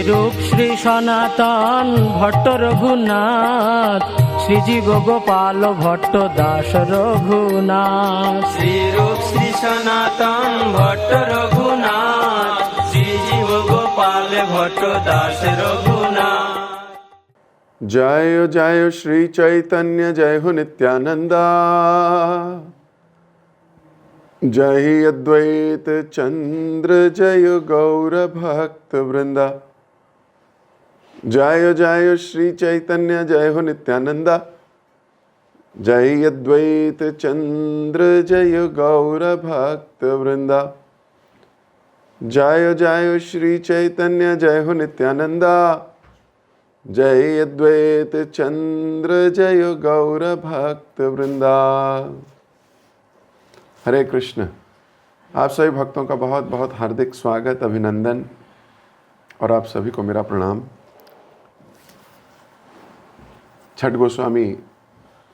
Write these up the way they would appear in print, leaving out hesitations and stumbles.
रूप श्री सनातन भट्ट रघुनाथ, श्रीजीव गोपाल भट्ट दास रघुनाथ। श्री रूप श्री सनातन भट्ट रघुनाथ, श्रीजीव गोपाल भट्ट दास रघुनाथ। जय जय श्री चैतन्य जय हो नित्यानंदा, जय अद्वैत चंद्र जय गौर भक्त वृंदा। जय जय श्री चैतन्य जय हो नित्यानंदा, जय अद्वैत चंद्र जय गौर भक्त वृंदा। जय जय श्री चैतन्य जय हो नित्यानंदा, जय अद्वैत चंद्र जय गौर भक्त वृंदा। हरे कृष्ण। आप सभी भक्तों का बहुत बहुत हार्दिक स्वागत, अभिनंदन और आप सभी को मेरा प्रणाम। छठ गोस्वामी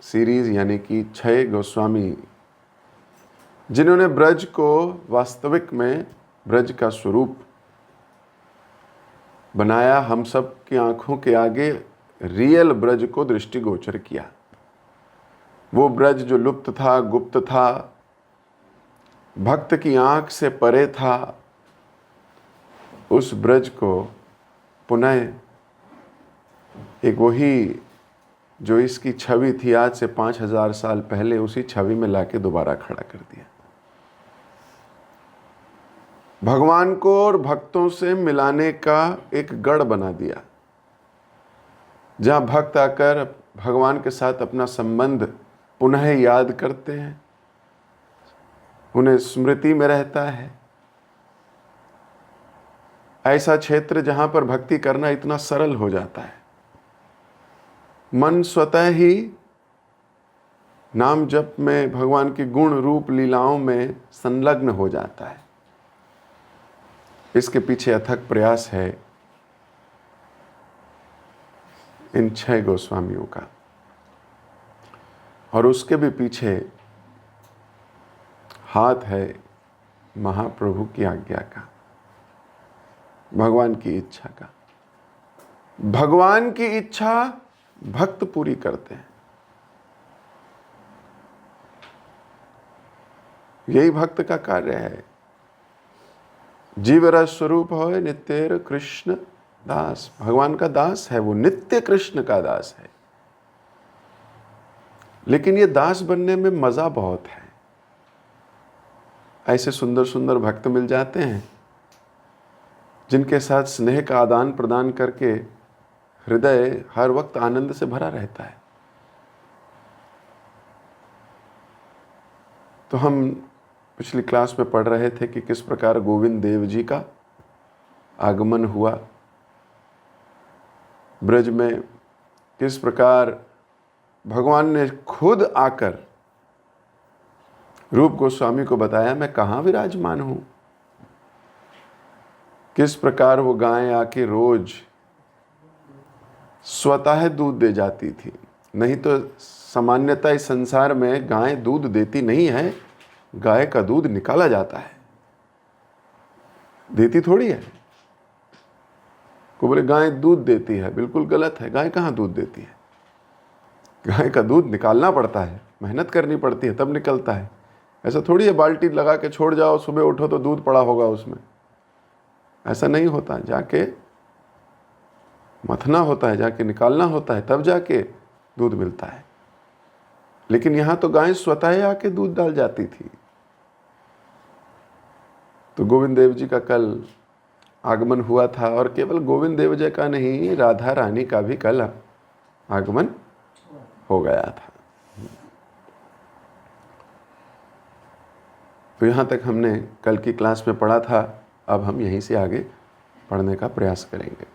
सीरीज यानी कि 6 गोस्वामी जिन्होंने ब्रज को वास्तविक में ब्रज का स्वरूप बनाया, हम सब की आंखों के आगे रियल ब्रज को दृष्टिगोचर किया। वो ब्रज जो लुप्त था, गुप्त था, भक्त की आंख से परे था, उस ब्रज को पुनः एक वही जो इसकी छवि थी आज से 5000 साल पहले, उसी छवि में लाके दोबारा खड़ा कर दिया। भगवान को और भक्तों से मिलाने का एक गढ़ बना दिया, जहां भक्त आकर भगवान के साथ अपना संबंध पुनः याद करते हैं, उन्हें स्मृति में रहता है। ऐसा क्षेत्र जहां पर भक्ति करना इतना सरल हो जाता है, मन स्वतः ही नाम जप में, भगवान की गुण रूप लीलाओं में संलग्न हो जाता है। इसके पीछे अथक प्रयास है इन 6 गोस्वामियों का, और उसके भी पीछे हाथ है महाप्रभु की आज्ञा का, भगवान की इच्छा का। भगवान की इच्छा भक्त पूरी करते हैं। यही भक्त का कार्य है। जीव रस स्वरूप हो नित्य कृष्ण दास। भगवान का दास है, वो नित्य कृष्ण का दास है। लेकिन ये दास बनने में मजा बहुत है। ऐसे सुंदर सुंदर भक्त मिल जाते हैं जिनके साथ स्नेह का आदान प्रदान करके हृदय हर वक्त आनंद से भरा रहता है। तो हम पिछली क्लास में पढ़ रहे थे कि किस प्रकार गोविंद देव जी का आगमन हुआ ब्रज में, किस प्रकार भगवान ने खुद आकर रूप गोस्वामी को बताया मैं कहाँ विराजमान हूं। किस प्रकार वो गाय आके रोज स्वतः दूध दे जाती थी। नहीं तो सामान्यतः इस संसार में गाय दूध देती नहीं है, गाय का दूध निकाला जाता है, देती थोड़ी है। को बोले गाय दूध देती है, बिल्कुल गलत है। गाय कहाँ दूध देती है? गाय का दूध निकालना पड़ता है, मेहनत करनी पड़ती है, तब निकलता है। ऐसा थोड़ी है बाल्टी लगा के छोड़ जाओ, सुबह उठो तो दूध पड़ा होगा उसमें। ऐसा नहीं होता, जाके मथना होता है, जाके निकालना होता है, तब जाके दूध मिलता है। लेकिन यहां तो गाय स्वतः आके दूध डाल जाती थी। तो गोविंद देव जी का कल आगमन हुआ था, और केवल गोविंद देव जी का नहीं, राधा रानी का भी कल आगमन हो गया था। तो यहाँ तक हमने कल की क्लास में पढ़ा था। अब हम यहीं से आगे पढ़ने का प्रयास करेंगे।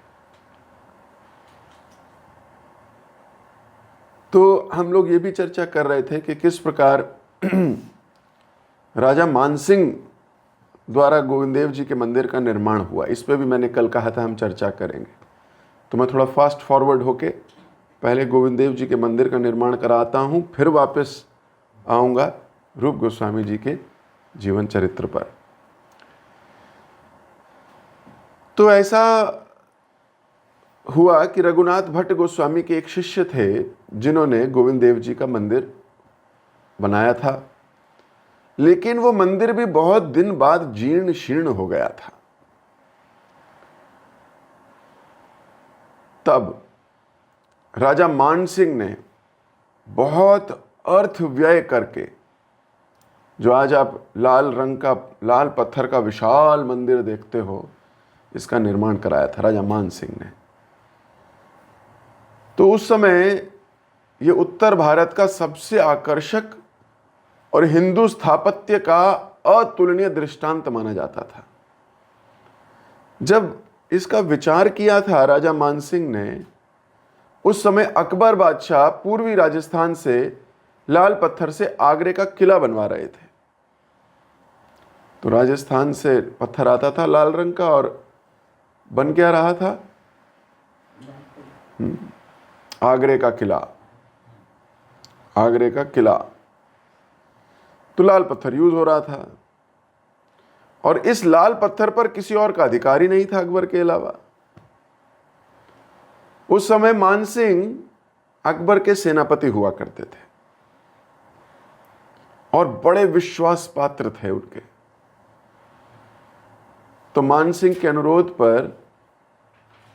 तो हम लोग ये भी चर्चा कर रहे थे कि किस प्रकार राजा मानसिंह द्वारा गोविंद देव जी के मंदिर का निर्माण हुआ। इस पे भी मैंने कल कहा था हम चर्चा करेंगे। तो मैं थोड़ा फास्ट फॉरवर्ड होके पहले गोविंद देव जी के मंदिर का निर्माण कराता हूँ, फिर वापस आऊँगा रूप गोस्वामी जी के जीवन चरित्र पर। तो ऐसा हुआ कि रघुनाथ भट्ट गोस्वामी के एक शिष्य थे जिन्होंने गोविंद देव जी का मंदिर बनाया था, लेकिन वो मंदिर भी बहुत दिन बाद जीर्ण शीर्ण हो गया था। तब राजा मान सिंह ने बहुत अर्थ व्यय करके, जो आज आप लाल रंग का, लाल पत्थर का विशाल मंदिर देखते हो, इसका निर्माण कराया था राजा मान सिंह ने। तो उस समय ये उत्तर भारत का सबसे आकर्षक और हिंदू स्थापत्य का अतुलनीय दृष्टांत माना जाता था। जब इसका विचार किया था राजा मान सिंह ने, उस समय अकबर बादशाह पूर्वी राजस्थान से लाल पत्थर से आगरे का किला बनवा रहे थे। तो राजस्थान से पत्थर आता था लाल रंग का, और बन क्या रहा था? आगरे का किला। आगरे का किला तो लाल पत्थर यूज हो रहा था, और इस लाल पत्थर पर किसी और का अधिकार ही नहीं था अकबर के अलावा। उस समय मान सिंह अकबर के सेनापति हुआ करते थे और बड़े विश्वास पात्र थे उनके। तो मान सिंह के अनुरोध पर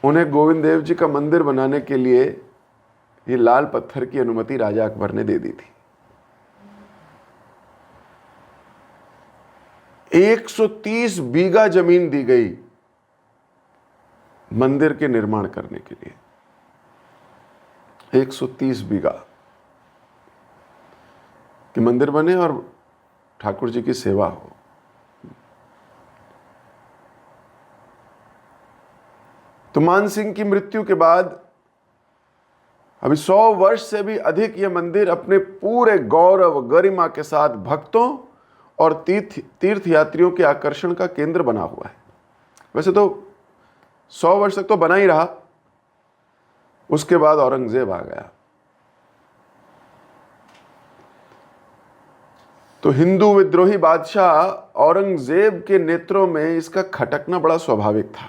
उन्हें गोविंद देव जी का मंदिर बनाने के लिए ये लाल पत्थर की अनुमति राजा अकबर ने दे दी थी। 130 बीघा जमीन दी गई मंदिर के निर्माण करने के लिए। 130 बीघा कि मंदिर बने और ठाकुर जी की सेवा हो। तो मान सिंह की मृत्यु के बाद अभी 100 वर्ष से भी अधिक यह मंदिर अपने पूरे गौरव गरिमा के साथ भक्तों और तीर्थयात्रियों के आकर्षण का केंद्र बना हुआ है। वैसे तो 100 वर्ष तक तो बना ही रहा, उसके बाद औरंगजेब आ गया। तो हिंदू विद्रोही बादशाह औरंगजेब के नेत्रों में इसका खटकना बड़ा स्वाभाविक था।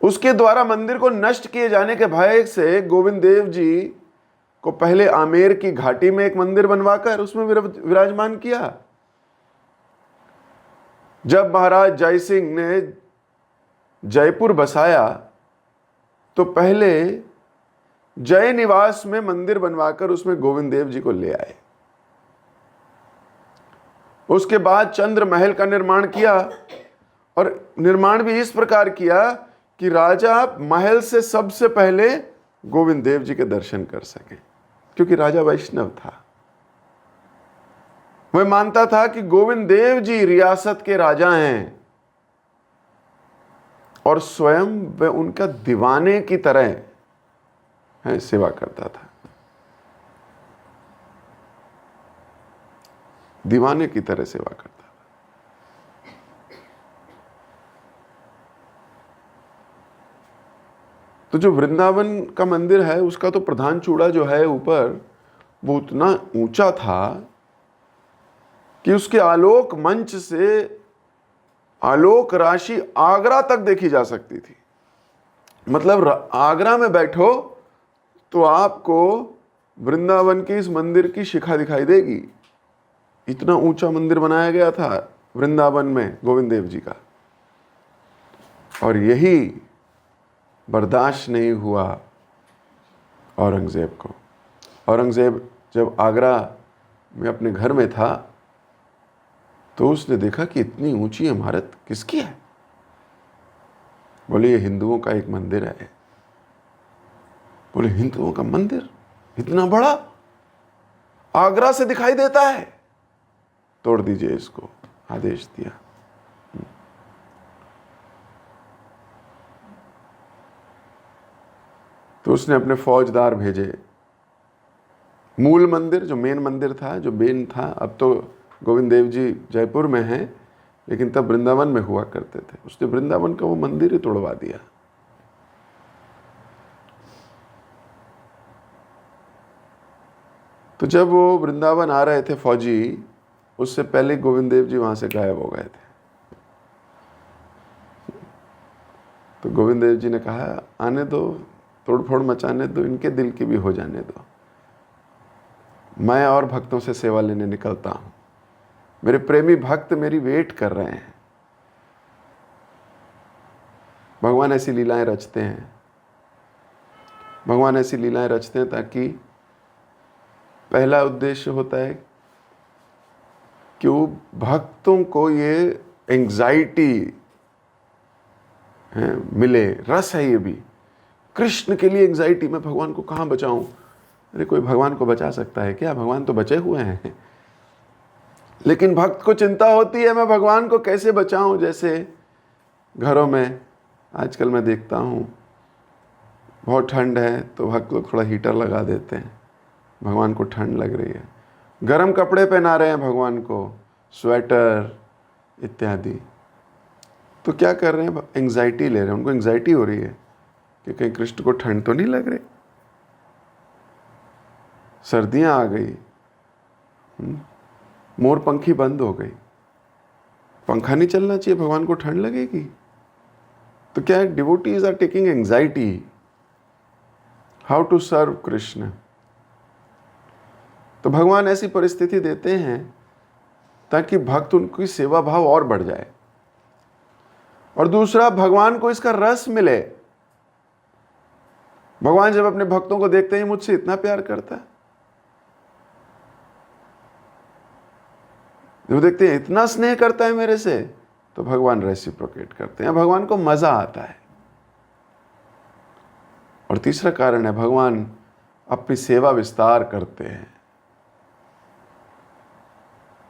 उसके द्वारा मंदिर को नष्ट किए जाने के भय से गोविंद देव जी को पहले आमेर की घाटी में एक मंदिर बनवाकर उसमें विराजमान किया। जब महाराज जय सिंह ने जयपुर बसाया तो पहले जय निवास में मंदिर बनवाकर उसमें गोविंद देव जी को ले आए। उसके बाद चंद्र महल का निर्माण किया, और निर्माण भी इस प्रकार किया कि राजा महल से सबसे पहले गोविंद देव जी के दर्शन कर सके, क्योंकि राजा वैष्णव था। वह मानता था कि गोविंद देव जी रियासत के राजा हैं और स्वयं वह उनका दीवाने की तरह सेवा करता था। दीवाने की तरह सेवा करता था। तो जो वृंदावन का मंदिर है उसका तो प्रधान चूड़ा जो है ऊपर, वो उतना ऊंचा था कि उसके आलोक मंच से आलोक राशि आगरा तक देखी जा सकती थी। मतलब आगरा में बैठो तो आपको वृंदावन के इस मंदिर की शिखा दिखाई देगी। इतना ऊंचा मंदिर बनाया गया था वृंदावन में गोविंद देव जी का। और यही बर्दाश्त नहीं हुआ औरंगजेब को। औरंगजेब जब आगरा में अपने घर में था तो उसने देखा कि इतनी ऊंची इमारत किसकी है। बोले ये हिंदुओं का एक मंदिर है। बोले हिंदुओं का मंदिर इतना बड़ा आगरा से दिखाई देता है, तोड़ दीजिए इसको, आदेश दिया। तो उसने अपने फौजदार भेजे। मूल मंदिर जो मेन मंदिर था, जो मेन था, अब तो गोविंद देव जी जयपुर में हैं, लेकिन तब वृंदावन में हुआ करते थे। उसने वृंदावन का वो मंदिर ही तोड़वा दिया। तो जब वो वृंदावन आ रहे थे फौजी, उससे पहले गोविंद देव जी वहां से गायब हो गए थे। तो गोविंद देव जी ने कहा आने दो, तोड़ फोड़ मचाने दो, इनके दिल की भी हो जाने दो, मैं और भक्तों से सेवा लेने निकलता हूं। मेरे प्रेमी भक्त मेरी वेट कर रहे हैं। भगवान ऐसी लीलाएं रचते हैं, भगवान ऐसी लीलाएं रचते हैं ताकि पहला उद्देश्य होता है कि वो भक्तों को ये एंजाइटी मिले। रस है ये भी, कृष्ण के लिए एंजाइटी, मैं भगवान को कहाँ बचाऊं। अरे कोई भगवान को बचा सकता है क्या? भगवान तो बचे हुए हैं। लेकिन भक्त को चिंता होती है मैं भगवान को कैसे बचाऊं। जैसे घरों में आजकल मैं देखता हूं बहुत ठंड है तो भक्त लोग थोड़ा हीटर लगा देते हैं, भगवान को ठंड लग रही है। गर्म कपड़े पहना रहे हैं भगवान को, स्वेटर इत्यादि। तो क्या कर रहे हैं? एंजाइटी ले रहे हैं। उनको एंजाइटी हो रही है कि कहीं कृष्ण को ठंड तो नहीं लग रही, सर्दियां आ गई, मोर पंखी बंद हो गई, पंखा नहीं चलना चाहिए, भगवान को ठंड लगेगी। तो क्या है, devotees are taking anxiety how to serve Krishna. तो भगवान ऐसी परिस्थिति देते हैं ताकि भक्त उनकी सेवा भाव और बढ़ जाए, और दूसरा भगवान को इसका रस मिले। भगवान जब अपने भक्तों को देखते हैं मुझसे इतना प्यार करता है, जब देखते हैं इतना स्नेह करता है मेरे से, तो भगवान रेसिप्रोकेट करते हैं, भगवान को मजा आता है। और तीसरा कारण है भगवान अपनी सेवा विस्तार करते हैं,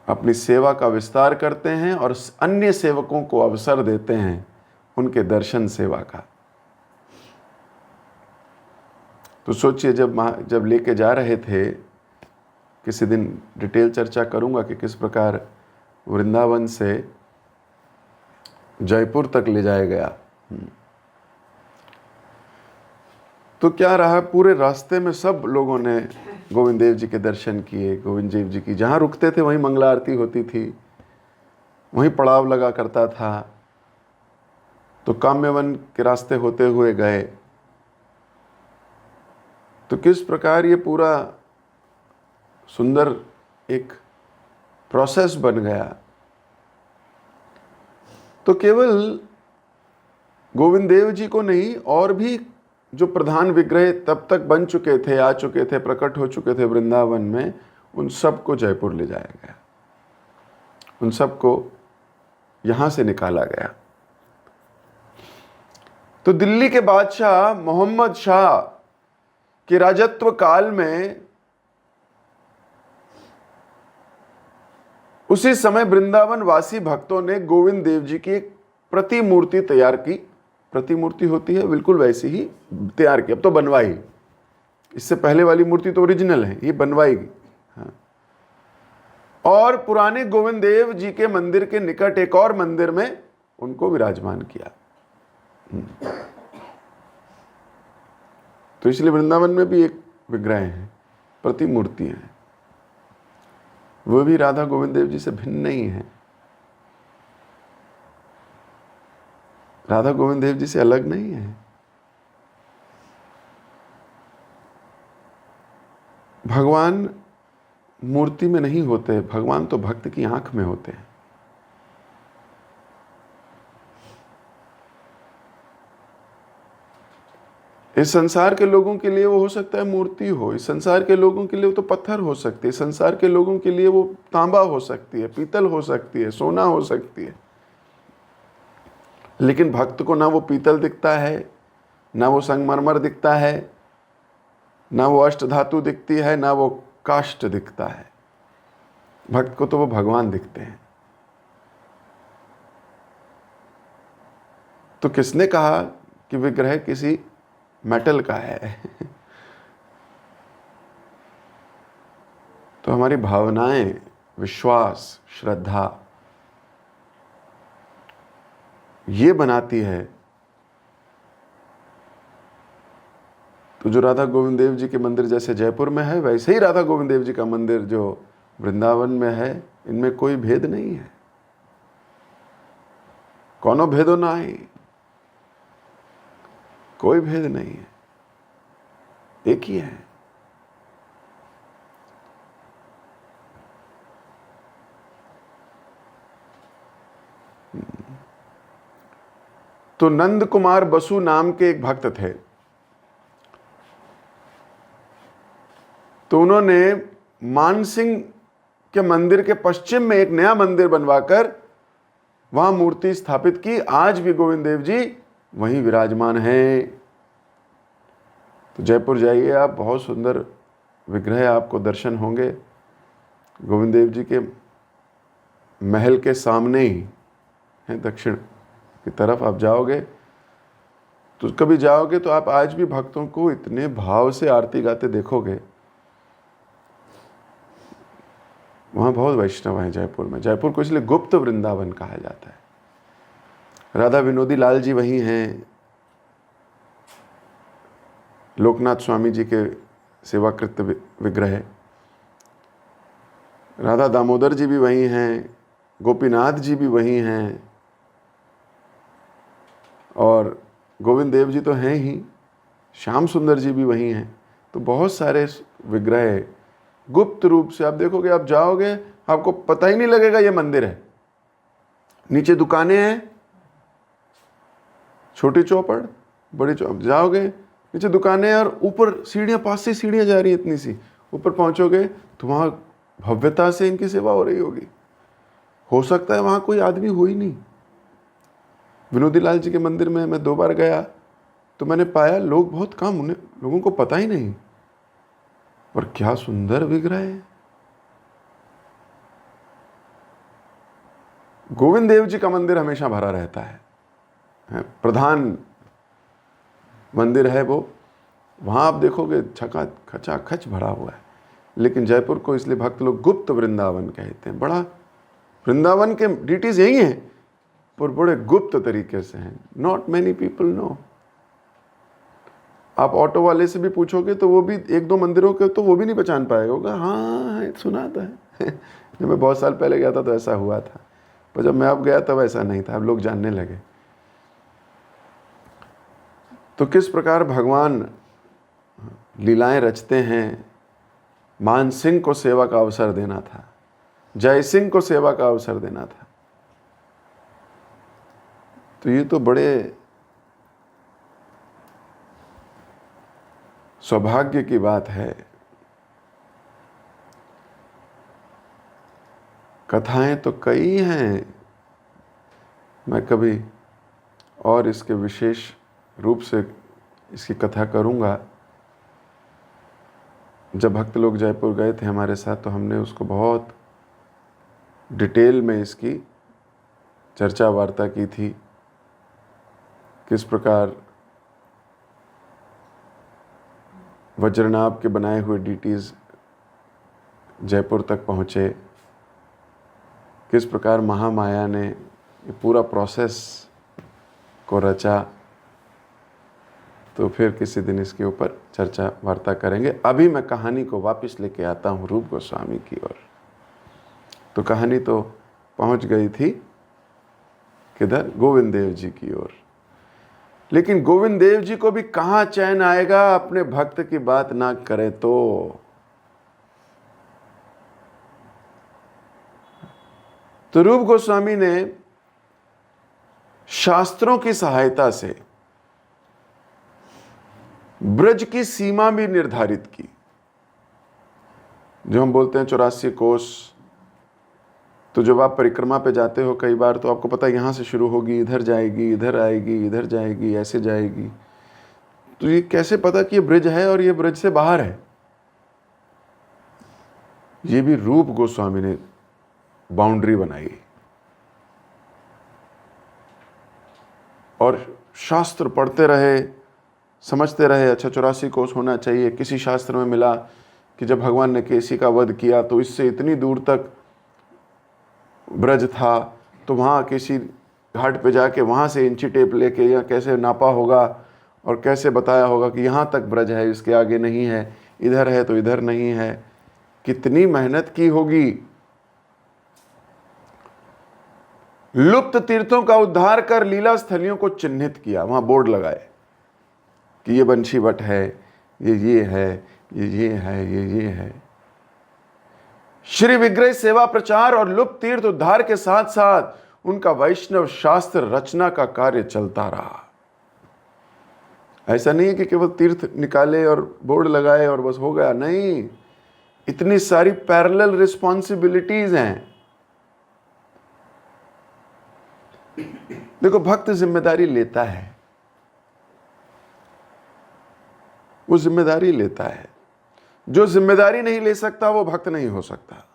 अपनी सेवा का विस्तार करते हैं और अन्य सेवकों को अवसर देते हैं उनके दर्शन सेवा का। तो सोचिए जब लेके जा रहे थे, किसी दिन डिटेल चर्चा करूंगा कि किस प्रकार वृंदावन से जयपुर तक ले जाया गया। तो क्या रहा, पूरे रास्ते में सब लोगों ने गोविंद देव जी के दर्शन किए। गोविंद देव जी की जहाँ रुकते थे वहीं मंगला आरती होती थी, वहीं पड़ाव लगा करता था। तो काम्यवन के रास्ते होते हुए गए। तो किस प्रकार ये पूरा सुंदर एक प्रोसेस बन गया। तो केवल गोविंद देव जी को नहीं, और भी जो प्रधान विग्रह तब तक बन चुके थे, आ चुके थे, प्रकट हो चुके थे वृंदावन में, उन सबको जयपुर ले जाया गया, उन सबको यहां से निकाला गया। तो दिल्ली के बादशाह मोहम्मद शाह के राजत्व काल में उसी समय वृंदावन वासी भक्तों ने गोविंद देव जी की एक प्रतिमूर्ति तैयार की। प्रतिमूर्ति होती है बिल्कुल वैसी ही तैयार की, अब तो बनवाई। इससे पहले वाली मूर्ति तो ओरिजिनल है, ये बनवाई। हाँ। और पुराने गोविंद देव जी के मंदिर के निकट एक और मंदिर में उनको विराजमान किया। तो इसलिए वृंदावन में भी एक विग्रह है, प्रतिमूर्ति है, वो भी राधा गोविंद देव जी से भिन्न नहीं है, राधा गोविंद देव जी से अलग नहीं है। भगवान मूर्ति में नहीं होते, भगवान तो भक्त की आंख में होते हैं। इस संसार के लोगों के लिए वो हो सकता है मूर्ति हो, इस संसार के लोगों के लिए वो तो पत्थर हो सकती है, इस संसार के लोगों के लिए वो तांबा हो सकती है, पीतल हो सकती है, सोना हो सकती है। लेकिन भक्त को ना वो पीतल दिखता है, ना वो संगमरमर दिखता है, ना वो अष्ट धातु दिखती है, ना वो काष्ठ दिखता है। भक्त को तो वो भगवान दिखते हैं। तो किसने कहा कि विग्रह किसी मेटल का है? तो हमारी भावनाएं, विश्वास, श्रद्धा ये बनाती है। तो जो राधा गोविंद देव जी के मंदिर जैसे जयपुर में है, वैसे ही राधा गोविंद देव जी का मंदिर जो वृंदावन में है, इनमें कोई भेद नहीं है, कोनो भेदो नाही। कोई भेद नहीं है, एक ही है। तो नंद कुमार बसु नाम के एक भक्त थे, तो उन्होंने मानसिंह के मंदिर के पश्चिम में एक नया मंदिर बनवाकर वहां मूर्ति स्थापित की। आज भी गोविंद देव जी वहीं विराजमान हैं। तो जयपुर जाइए आप, बहुत सुंदर विग्रह आपको दर्शन होंगे। गोविंद देव जी के महल के सामने ही है, दक्षिण की तरफ आप जाओगे तो कभी जाओगे तो आप आज भी भक्तों को इतने भाव से आरती गाते देखोगे। वहाँ बहुत वैष्णव हैं जयपुर में। जयपुर को इसलिए गुप्त वृंदावन कहा जाता है। राधा विनोदी लाल जी वहीं हैं, लोकनाथ स्वामी जी के सेवाकृत विग्रह, राधा दामोदर जी भी वहीं हैं, गोपीनाथ जी भी वहीं हैं, और गोविंद देव जी तो हैं ही, श्याम सुंदर जी भी वहीं हैं। तो बहुत सारे विग्रह गुप्त रूप से आप देखोगे, आप जाओगे आपको पता ही नहीं लगेगा ये मंदिर है। नीचे दुकानें हैं, छोटी चौपड़ बड़ी चौपड़, जाओगे नीचे दुकानें और ऊपर सीढ़ियाँ, 5 सीढ़ियाँ जा रही हैं इतनी सी, ऊपर पहुँचोगे तो वहाँ भव्यता से इनकी सेवा हो रही होगी। हो सकता है वहाँ कोई आदमी हो ही नहीं। विनोदी लाल जी के मंदिर में मैं 2 बार गया तो मैंने पाया लोग बहुत कम, उन्हें लोगों को पता ही नहीं, पर क्या सुंदर विग्रह है। गोविंद देव जी का मंदिर हमेशा भरा रहता है, प्रधान मंदिर है वो, वहां आप देखोगे खचाखच भरा हुआ है। लेकिन जयपुर को इसलिए भक्त लोग गुप्त वृंदावन कहते हैं। बड़ा वृंदावन के डिटेल्स यही हैं, पर बड़े गुप्त तरीके से हैं। Not many people know. आप ऑटो वाले से भी पूछोगे तो वो भी 1-2 मंदिरों के तो वो भी नहीं पहचान पाएगा, होगा हाँ सुना था जब मैं बहुत साल पहले गया था तो ऐसा हुआ था, पर जब मैं अब गया तब ऐसा नहीं था, अब लोग जानने लगे। तो किस प्रकार भगवान लीलाएं रचते हैं। मान सिंह को सेवा का अवसर देना था, जय सिंह को सेवा का अवसर देना था। तो ये तो बड़े सौभाग्य की बात है। कथाएं तो कई हैं, मैं कभी और इसके विशेष रूप से इसकी कथा करूंगा। जब भक्त लोग जयपुर गए थे हमारे साथ तो हमने उसको बहुत डिटेल में इसकी चर्चा वार्ता की थी, किस प्रकार वज्रनाभ के बनाए हुए डीटीज जयपुर तक पहुँचे, किस प्रकार महामाया ने ये पूरा प्रोसेस को रचा। तो फिर किसी दिन इसके ऊपर चर्चा वार्ता करेंगे। अभी मैं कहानी को वापस लेके आता हूँ रूप गोस्वामी की ओर। तो कहानी तो पहुँच गई थी किधर, गोविंद देव जी की ओर। लेकिन गोविंद देव जी को भी कहाँ चैन आएगा अपने भक्त की बात ना करे तो रूप गोस्वामी ने शास्त्रों की सहायता से ब्रज की सीमा भी निर्धारित की। जो हम बोलते हैं 84 कोस, तो जब आप परिक्रमा पे जाते हो कई बार तो आपको पता है यहाँ से शुरू होगी, इधर जाएगी, इधर आएगी, इधर जाएगी, ऐसे जाएगी। तो ये कैसे पता कि ये ब्रिज है और ये ब्रिज से बाहर है? ये भी रूप गोस्वामी ने बाउंड्री बनाई और शास्त्र पढ़ते रहे, समझते रहे। अच्छा 84 कोस होना चाहिए। किसी शास्त्र में मिला कि जब भगवान ने केसी का वध किया तो इससे इतनी दूर तक ब्रज था, तो वहाँ किसी घाट पे जाके वहाँ से इंची टेप लेके या कैसे नापा होगा और कैसे बताया होगा कि यहाँ तक ब्रज है, इसके आगे नहीं है, इधर है तो इधर नहीं है। कितनी मेहनत की होगी। लुप्त तीर्थों का उद्धार कर लीला स्थलियों को चिन्हित किया, वहाँ बोर्ड लगाए कि ये बंशी भट्ट है, ये है, ये है, ये है। श्री विग्रह सेवा प्रचार और लुप्त तीर्थ उद्धार के साथ साथ उनका वैष्णव शास्त्र रचना का कार्य चलता रहा। ऐसा नहीं है कि केवल तीर्थ निकाले और बोर्ड लगाए और बस हो गया, नहीं, इतनी सारी पैरेलल रिस्पॉन्सिबिलिटीज हैं। देखो, भक्त जिम्मेदारी लेता है, वो जिम्मेदारी लेता है। जो जिम्मेदारी नहीं ले सकता वो भक्त नहीं हो सकता।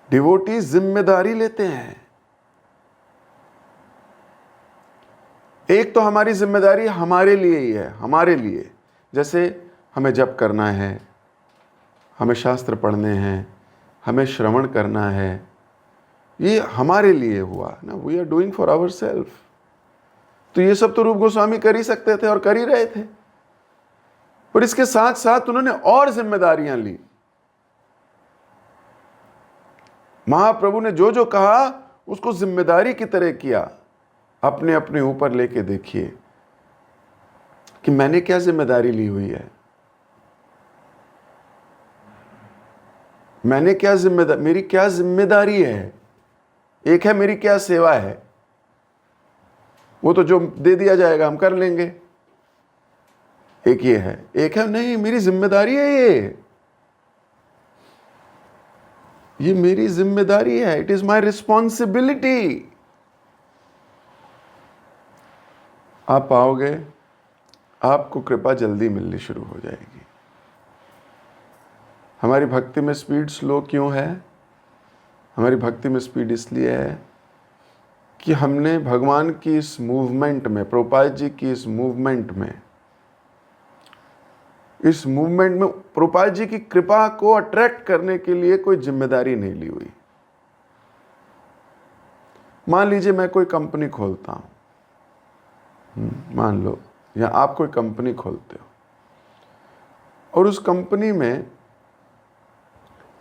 डिवोटी जिम्मेदारी लेते हैं। एक तो हमारी जिम्मेदारी हमारे लिए ही है, हमारे लिए, जैसे हमें जप करना है, हमें शास्त्र पढ़ने हैं, हमें श्रवण करना है, ये हमारे लिए हुआ ना, we are doing for ourself. तो ये सब तो रूप गोस्वामी कर ही सकते थे और कर ही रहे थे, पर इसके साथ साथ उन्होंने और जिम्मेदारियां ली। महाप्रभु ने जो जो कहा उसको जिम्मेदारी की तरह किया। अपने अपने ऊपर लेके देखिए कि मैंने क्या जिम्मेदारी ली हुई है, मैंने क्या जिम्मेदारी, मेरी क्या जिम्मेदारी है। एक है मेरी क्या सेवा है, वो तो जो दे दिया जाएगा हम कर लेंगे। एक ये है, एक है नहीं, मेरी जिम्मेदारी है, ये मेरी जिम्मेदारी है, इट इज माई रिस्पॉन्सिबिलिटी। आप पाओगे आपको कृपा जल्दी मिलनी शुरू हो जाएगी। हमारी भक्ति में स्पीड स्लो क्यों है? हमारी भक्ति में स्पीड इसलिए है कि हमने भगवान की इस मूवमेंट में, प्रभुपाद जी की इस मूवमेंट में प्रभुपाद जी की कृपा को अट्रैक्ट करने के लिए कोई जिम्मेदारी नहीं ली हुई। मान लीजिए मैं कोई कंपनी खोलता हूं, मान लो, या आप कोई कंपनी खोलते हो और उस कंपनी में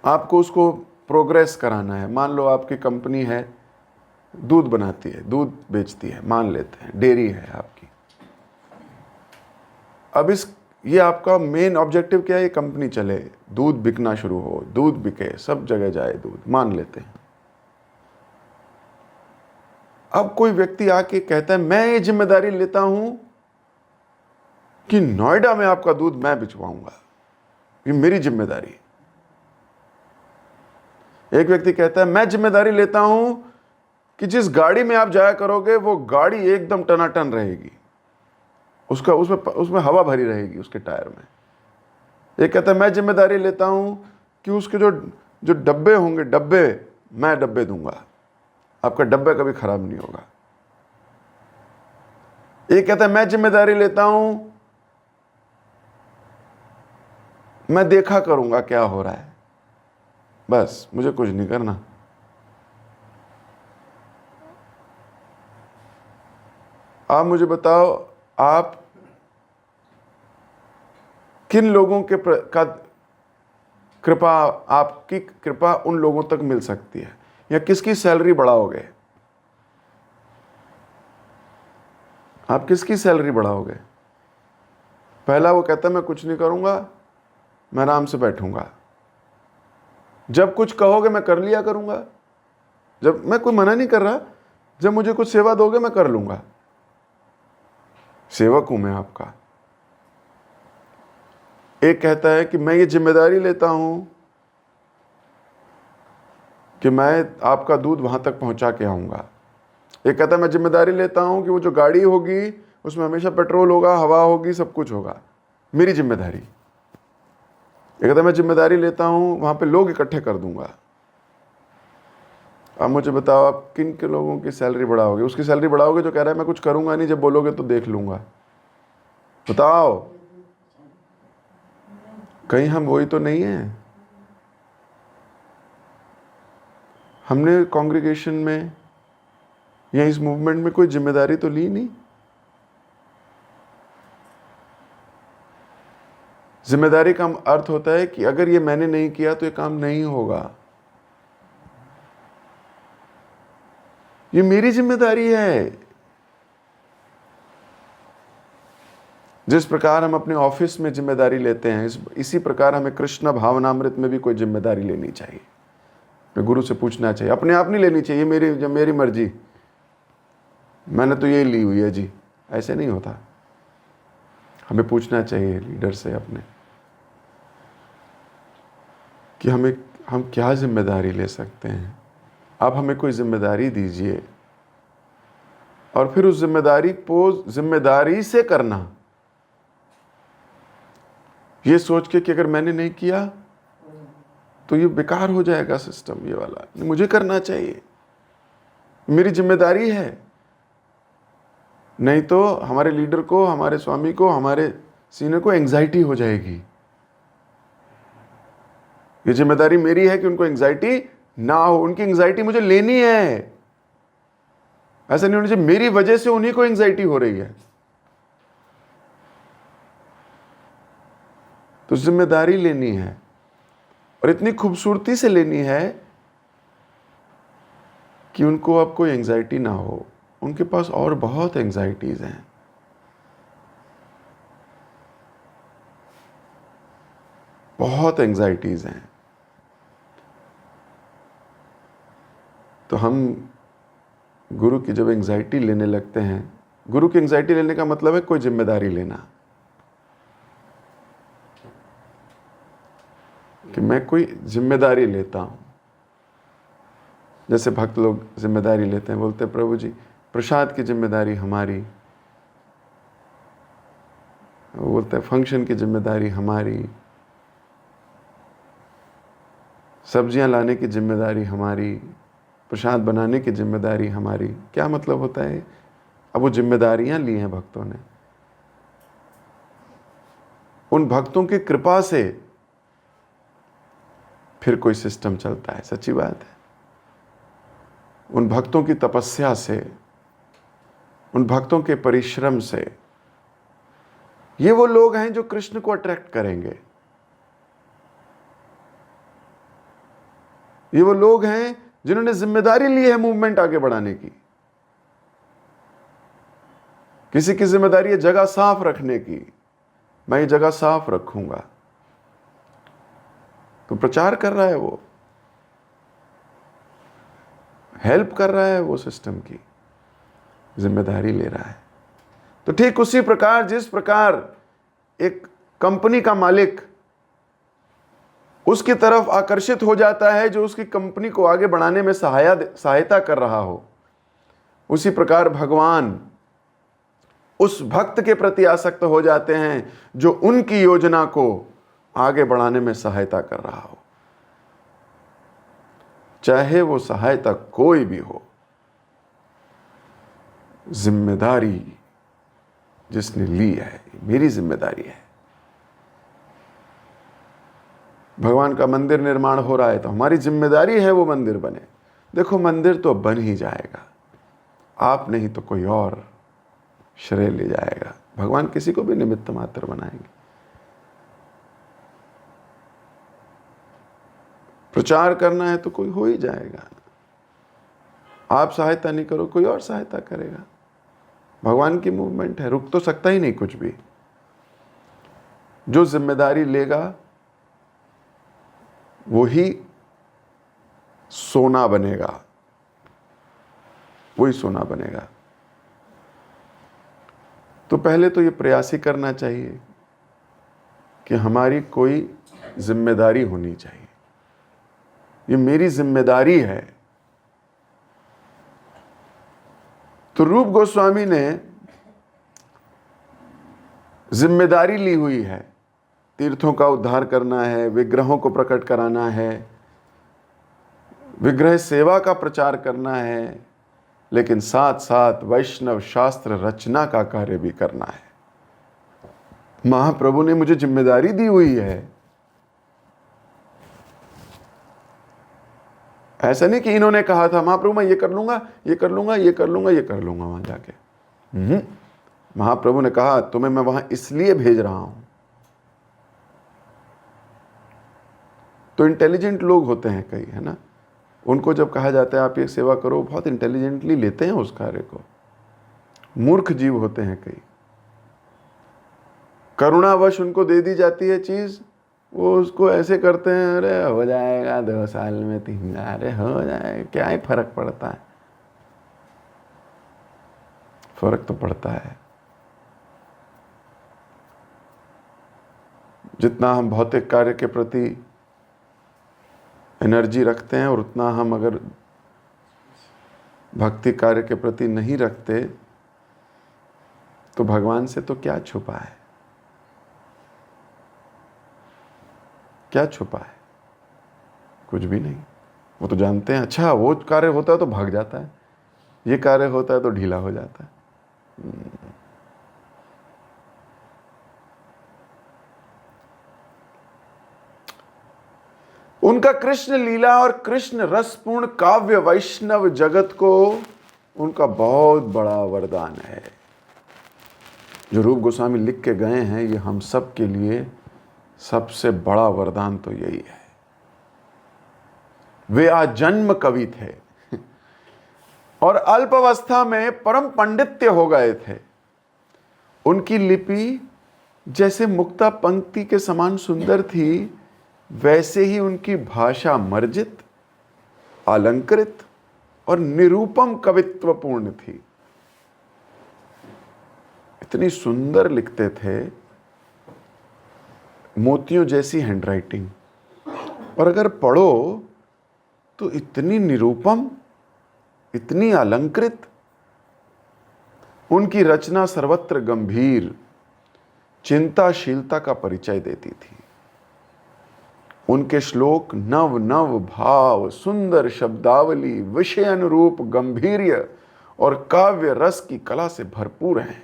आपको उसको प्रोग्रेस कराना है। मान लो आपकी कंपनी है, दूध बनाती है, दूध बेचती है, मान लेते हैं डेयरी है आपकी। अब ये आपका मेन ऑब्जेक्टिव क्या है? ये कंपनी चले, दूध बिकना शुरू हो, दूध बिके, सब जगह जाए दूध, मान लेते हैं। अब कोई व्यक्ति आके कहता है मैं ये जिम्मेदारी लेता हूं कि नोएडा में आपका दूध मैं बिचवाऊंगा, ये मेरी जिम्मेदारी। एक व्यक्ति कहता है मैं जिम्मेदारी लेता हूं कि जिस गाड़ी में आप जाया करोगे वो गाड़ी एकदम टनाटन रहेगी, उसमें हवा भरी रहेगी उसके टायर में। एक कहता है मैं जिम्मेदारी लेता हूं कि उसके जो डब्बे होंगे, मैं डब्बे दूंगा, आपका डब्बा कभी खराब नहीं होगा। एक कहता है मैं जिम्मेदारी लेता हूं, मैं देखा करूंगा क्या हो रहा है, बस मुझे कुछ नहीं करना। आप मुझे बताओ, आप किन लोगों के का कृपा, आपकी कृपा उन लोगों तक मिल सकती है, या किसकी सैलरी बढ़ाओगे? आप किसकी सैलरी बढ़ाओगे? पहला वो कहता है मैं कुछ नहीं करूंगा, मैं आराम से बैठूंगा, जब कुछ कहोगे मैं कर लिया करूंगा, जब मैं कोई मना नहीं कर रहा, जब मुझे कुछ सेवा दोगे मैं कर लूंगा, सेवक हूं मैं आपका। एक कहता है कि मैं ये जिम्मेदारी लेता हूं कि मैं आपका दूध वहां तक पहुंचा के आऊंगा। एक कहता है मैं जिम्मेदारी लेता हूं कि वो जो गाड़ी होगी उसमें हमेशा पेट्रोल होगा, हवा होगी, सब कुछ होगा, मेरी जिम्मेदारी। एक कहता है मैं जिम्मेदारी लेता हूं वहां पे लोग इकट्ठे कर दूंगा। अब मुझे बताओ आप किन के लोगों की सैलरी बढ़ाओगे? उसकी सैलरी बढ़ाओगे जो कह रहा है मैं कुछ करूंगा नहीं, जब बोलोगे तो देख लूंगा। बताओ, कहीं हम वही तो नहीं है? हमने कांग्रीगेशन में या इस मूवमेंट में कोई जिम्मेदारी तो ली नहीं। जिम्मेदारी का अर्थ होता है कि अगर ये मैंने नहीं किया तो ये काम नहीं होगा, ये मेरी जिम्मेदारी है। जिस प्रकार हम अपने ऑफिस में जिम्मेदारी लेते हैं, इसी प्रकार हमें कृष्ण भावनामृत में भी कोई जिम्मेदारी लेनी चाहिए। मैं गुरु से पूछना चाहिए, अपने आप नहीं लेनी चाहिए, मेरी मर्जी, मैंने तो ये ली हुई है जी, ऐसे नहीं होता। हमें पूछना चाहिए लीडर से अपने कि हम क्या जिम्मेदारी ले सकते हैं। आप हमें कोई जिम्मेदारी दीजिए और फिर उस जिम्मेदारी को जिम्मेदारी से करना, ये सोच के कि अगर मैंने नहीं किया तो ये बेकार हो जाएगा सिस्टम, ये वाला मुझे करना चाहिए, मेरी जिम्मेदारी है। नहीं तो हमारे लीडर को, हमारे स्वामी को, हमारे सीनियर को एंग्जाइटी हो जाएगी। ये जिम्मेदारी मेरी है कि उनको एंग्जाइटी ना हो, उनकी एंग्जाइटी मुझे लेनी है। ऐसा नहीं होना चाहिए मेरी वजह से उन्हीं को एंग्जाइटी हो रही है। तो जिम्मेदारी लेनी है और इतनी खूबसूरती से लेनी है कि उनको अब कोई एंग्जाइटी ना हो। उनके पास और बहुत एंग्जाइटीज हैं, बहुत एंग्जाइटीज हैं। तो हम गुरु की जब एंग्जाइटी लेने लगते हैं, गुरु की एंग्जाइटी लेने का मतलब है कोई जिम्मेदारी लेना, कि मैं कोई जिम्मेदारी लेता हूं। जैसे भक्त लोग जिम्मेदारी लेते हैं, बोलते हैं प्रभु जी प्रसाद की जिम्मेदारी हमारी, वो बोलते हैं फंक्शन की जिम्मेदारी हमारी, सब्जियां लाने की जिम्मेदारी हमारी, प्रसाद बनाने की जिम्मेदारी हमारी। क्या मतलब होता है? अब वो जिम्मेदारियां ली हैं भक्तों ने, उन भक्तों की कृपा से फिर कोई सिस्टम चलता है। सच्ची बात है। उन भक्तों की तपस्या से, उन भक्तों के परिश्रम से, ये वो लोग हैं जो कृष्ण को अट्रैक्ट करेंगे। ये वो लोग हैं जिन्होंने जिम्मेदारी ली है मूवमेंट आगे बढ़ाने की। किसी की जिम्मेदारी है जगह साफ रखने की, मैं ये जगह साफ रखूंगा, तो प्रचार कर रहा है, वो हेल्प कर रहा है, वो सिस्टम की जिम्मेदारी ले रहा है। तो ठीक उसी प्रकार जिस प्रकार एक कंपनी का मालिक उसकी तरफ आकर्षित हो जाता है जो उसकी कंपनी को आगे बढ़ाने में सहायता कर रहा हो, उसी प्रकार भगवान उस भक्त के प्रति आसक्त हो जाते हैं जो उनकी योजना को आगे बढ़ाने में सहायता कर रहा हो, चाहे वो सहायता कोई भी हो। जिम्मेदारी जिसने ली है, मेरी जिम्मेदारी है। भगवान का मंदिर निर्माण हो रहा है तो हमारी जिम्मेदारी है वो मंदिर बने। देखो मंदिर तो बन ही जाएगा, आप नहीं तो कोई और श्रेय ले जाएगा। भगवान किसी को भी निमित्त मात्र बनाएंगे। प्रचार करना है तो कोई हो ही जाएगा, आप सहायता नहीं करो कोई और सहायता करेगा। भगवान की मूवमेंट है, रुक तो सकता ही नहीं कुछ भी। जो जिम्मेदारी लेगा वो ही सोना बनेगा, वही सोना बनेगा। तो पहले तो ये प्रयास ही करना चाहिए कि हमारी कोई जिम्मेदारी होनी चाहिए, ये मेरी जिम्मेदारी है। तो रूप गोस्वामी ने जिम्मेदारी ली हुई है, तीर्थों का उद्धार करना है, विग्रहों को प्रकट कराना है, विग्रह सेवा का प्रचार करना है, लेकिन साथ साथ वैष्णव शास्त्र रचना का कार्य भी करना है। महाप्रभु ने मुझे जिम्मेदारी दी हुई है। ऐसा नहीं कि इन्होंने कहा था महाप्रभु मैं ये कर लूंगा, ये कर लूंगा, ये कर लूंगा, ये कर लूंगा वहां जाके। महाप्रभु ने कहा तुम्हें मैं वहां इसलिए भेज रहा हूं। तो इंटेलिजेंट लोग होते हैं कई, है ना, उनको जब कहा जाता है आप ये सेवा करो, बहुत इंटेलिजेंटली लेते हैं उस कार्य को। मूर्ख जीव होते हैं कई, करुणावश उनको दे दी जाती है चीज, वो उसको ऐसे करते हैं, अरे हो जाएगा 2 साल में 3, अरे हो जाएगा, क्या ही फर्क पड़ता है। फर्क तो पड़ता है। जितना हम भौतिक कार्य के प्रति एनर्जी रखते हैं और उतना हम अगर भक्ति कार्य के प्रति नहीं रखते तो भगवान से तो क्या छुपा है, क्या छुपा है? कुछ भी नहीं। वो तो जानते हैं, अच्छा वो कार्य होता है तो भाग जाता है, ये कार्य होता है तो ढीला हो जाता है। उनका कृष्ण लीला और कृष्ण रसपूर्ण काव्य वैष्णव जगत को उनका बहुत बड़ा वरदान है। जो रूप गोस्वामी लिख के गए हैं, ये हम सब के लिए सबसे बड़ा वरदान तो यही है। वे आजन्म कवि थे और अल्प अवस्था में परम पंडित्य हो गए थे। उनकी लिपि जैसे मुक्ता पंक्ति के समान सुंदर थी, वैसे ही उनकी भाषा मर्जित, अलंकृत और निरूपम कवित्वपूर्ण थी। इतनी सुंदर लिखते थे, मोतियों जैसी हैंडराइटिंग, और अगर पढ़ो तो इतनी निरूपम, इतनी अलंकृत। उनकी रचना सर्वत्र गंभीर चिंताशीलता का परिचय देती थी। उनके श्लोक नव नव भाव, सुंदर शब्दावली, विषय अनुरूप गंभीर्य और काव्य रस की कला से भरपूर हैं।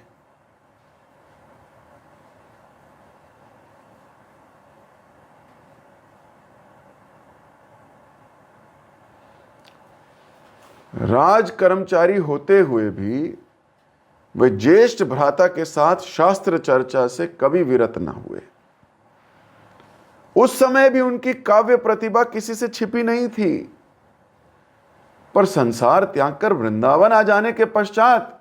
राज कर्मचारी होते हुए भी वे ज्येष्ठ भ्राता के साथ शास्त्र चर्चा से कभी विरत न हुए। उस समय भी उनकी काव्य प्रतिभा किसी से छिपी नहीं थी, पर संसार त्याग कर वृंदावन आ जाने के पश्चात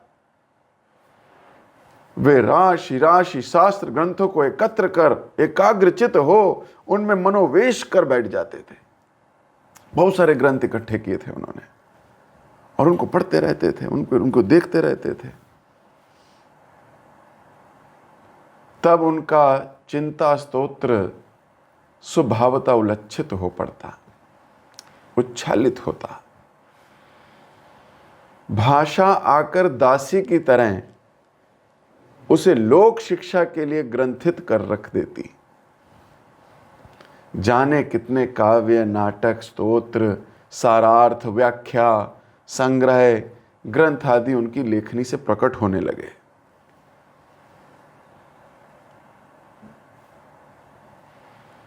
वे राशि राशि शास्त्र ग्रंथों को एकत्र कर एकाग्रचित हो उनमें मनोवेश कर बैठ जाते थे। बहुत सारे ग्रंथ इकट्ठे किए थे उन्होंने और उनको पढ़ते रहते थे, उनको देखते रहते थे। तब उनका चिंता स्तोत्र स्वभावता उल्लक्षित हो पड़ता, उच्छालित होता। भाषा आकर दासी की तरह उसे लोक शिक्षा के लिए ग्रंथित कर रख देती। जाने कितने काव्य, नाटक, स्तोत्र, सारार्थ, व्याख्या, संग्रह, ग्रंथ आदि उनकी लेखनी से प्रकट होने लगे।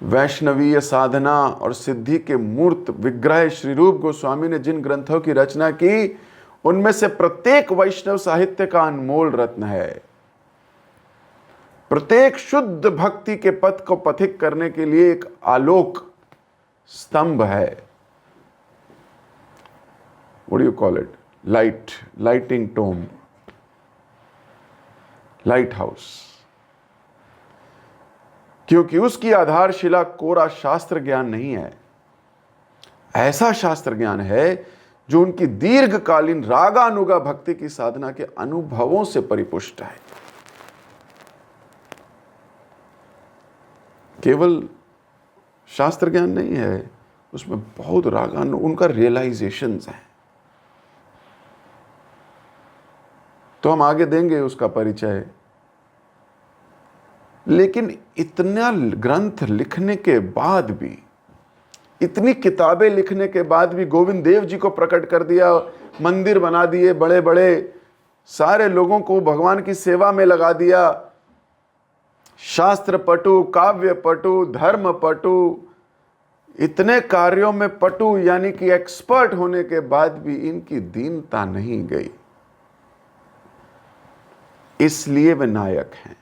वैष्णवीय साधना और सिद्धि के मूर्त विग्रह श्री रूप गोस्वामी ने जिन ग्रंथों की रचना की, उनमें से प्रत्येक वैष्णव साहित्य का अनमोल रत्न है। प्रत्येक शुद्ध भक्ति के पथ को पथिक करने के लिए एक आलोक स्तंभ है। What do you call it? Lighting tomb, lighthouse। क्योंकि उसकी आधारशिला कोरा शास्त्र ज्ञान नहीं है, ऐसा शास्त्र ज्ञान है जो उनकी दीर्घकालीन रागानुगा भक्ति की साधना के अनुभवों से परिपुष्ट है। केवल शास्त्र ज्ञान नहीं है, उसमें बहुत रागानु उनका रियलाइजेशंस है। तो हम आगे देंगे उसका परिचय। लेकिन इतना ग्रंथ लिखने के बाद भी, इतनी किताबें लिखने के बाद भी गोविंद देव जी को प्रकट कर दिया, मंदिर बना दिए बड़े बड़े, सारे लोगों को भगवान की सेवा में लगा दिया। शास्त्र पटु, काव्य पटु, धर्म पटु, इतने कार्यों में पटु यानी कि एक्सपर्ट होने के बाद भी इनकी दीनता नहीं गई। इसलिए वे नायक हैं।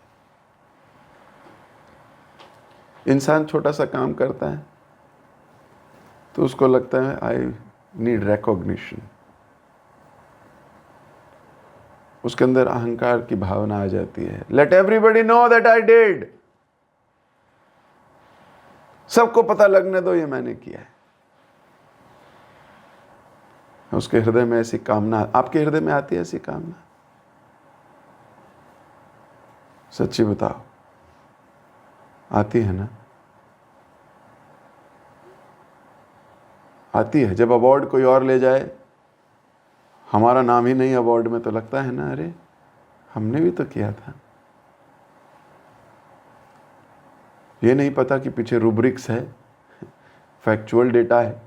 इंसान छोटा सा काम करता है तो उसको लगता है आई नीड रिकॉग्निशन, उसके अंदर अहंकार की भावना आ जाती है। Let everybody know that I did, सबको पता लगने दो ये मैंने किया है। उसके हृदय में ऐसी कामना, आपके हृदय में आती है ऐसी कामना? सच्ची बताओ, आती है ना? आती है। जब अवार्ड कोई और ले जाए, हमारा नाम ही नहीं अवार्ड में, तो लगता है ना अरे हमने भी तो किया था। ये नहीं पता कि पीछे रूब्रिक्स है, फैक्चुअल डेटा है।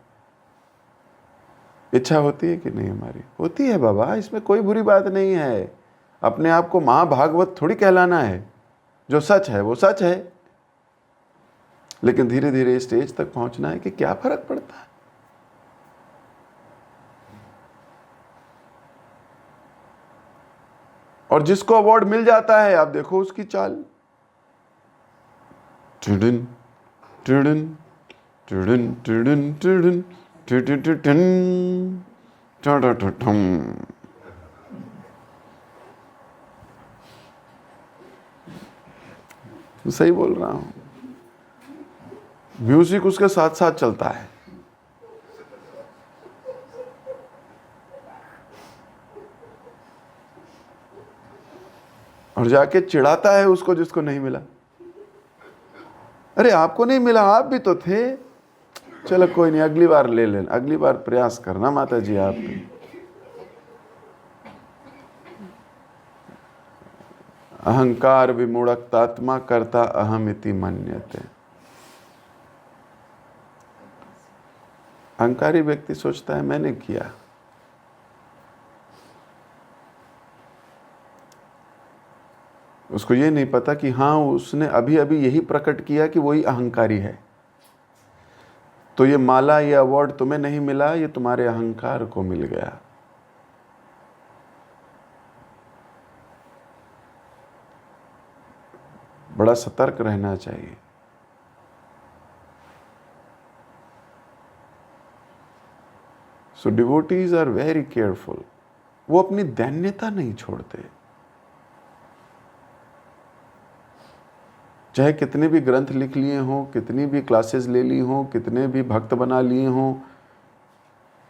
इच्छा होती है कि नहीं? हमारी होती है बाबा, इसमें कोई बुरी बात नहीं है। अपने आप को महाभागवत थोड़ी कहलाना है। जो सच है वो सच है, लेकिन धीरे धीरे स्टेज तक पहुंचना है कि क्या फर्क पड़ता है। और जिसको अवार्ड मिल जाता है, आप देखो उसकी चाल, टिडिन टिडिन टिडिन टिडिन टिडिन टिडिन टिडिन। सही बोल रहा हूं। म्यूजिक उसके साथ साथ चलता है। और जाके चिढ़ाता है उसको जिसको नहीं मिला। अरे आपको नहीं मिला, आप भी तो थे। चलो कोई नहीं, अगली बार ले लेना, अगली बार प्रयास करना माता जी आप भी। अहंकार विमूढ़तात्मा कर्ता अहमिति मन्यते। अहंकारी व्यक्ति सोचता है मैंने किया। उसको ये नहीं पता कि हाँ, उसने अभी अभी यही प्रकट किया कि वही अहंकारी है। तो ये माला, ये अवार्ड तुम्हें नहीं मिला, ये तुम्हारे अहंकार को मिल गया। बड़ा सतर्क रहना चाहिए। सो डिवोटीज आर वेरी केयरफुल। वो अपनी दैन्यता नहीं छोड़ते। चाहे कितने भी ग्रंथ लिख लिए हों, कितनी भी क्लासेस ले ली हों, कितने भी भक्त बना लिए हों,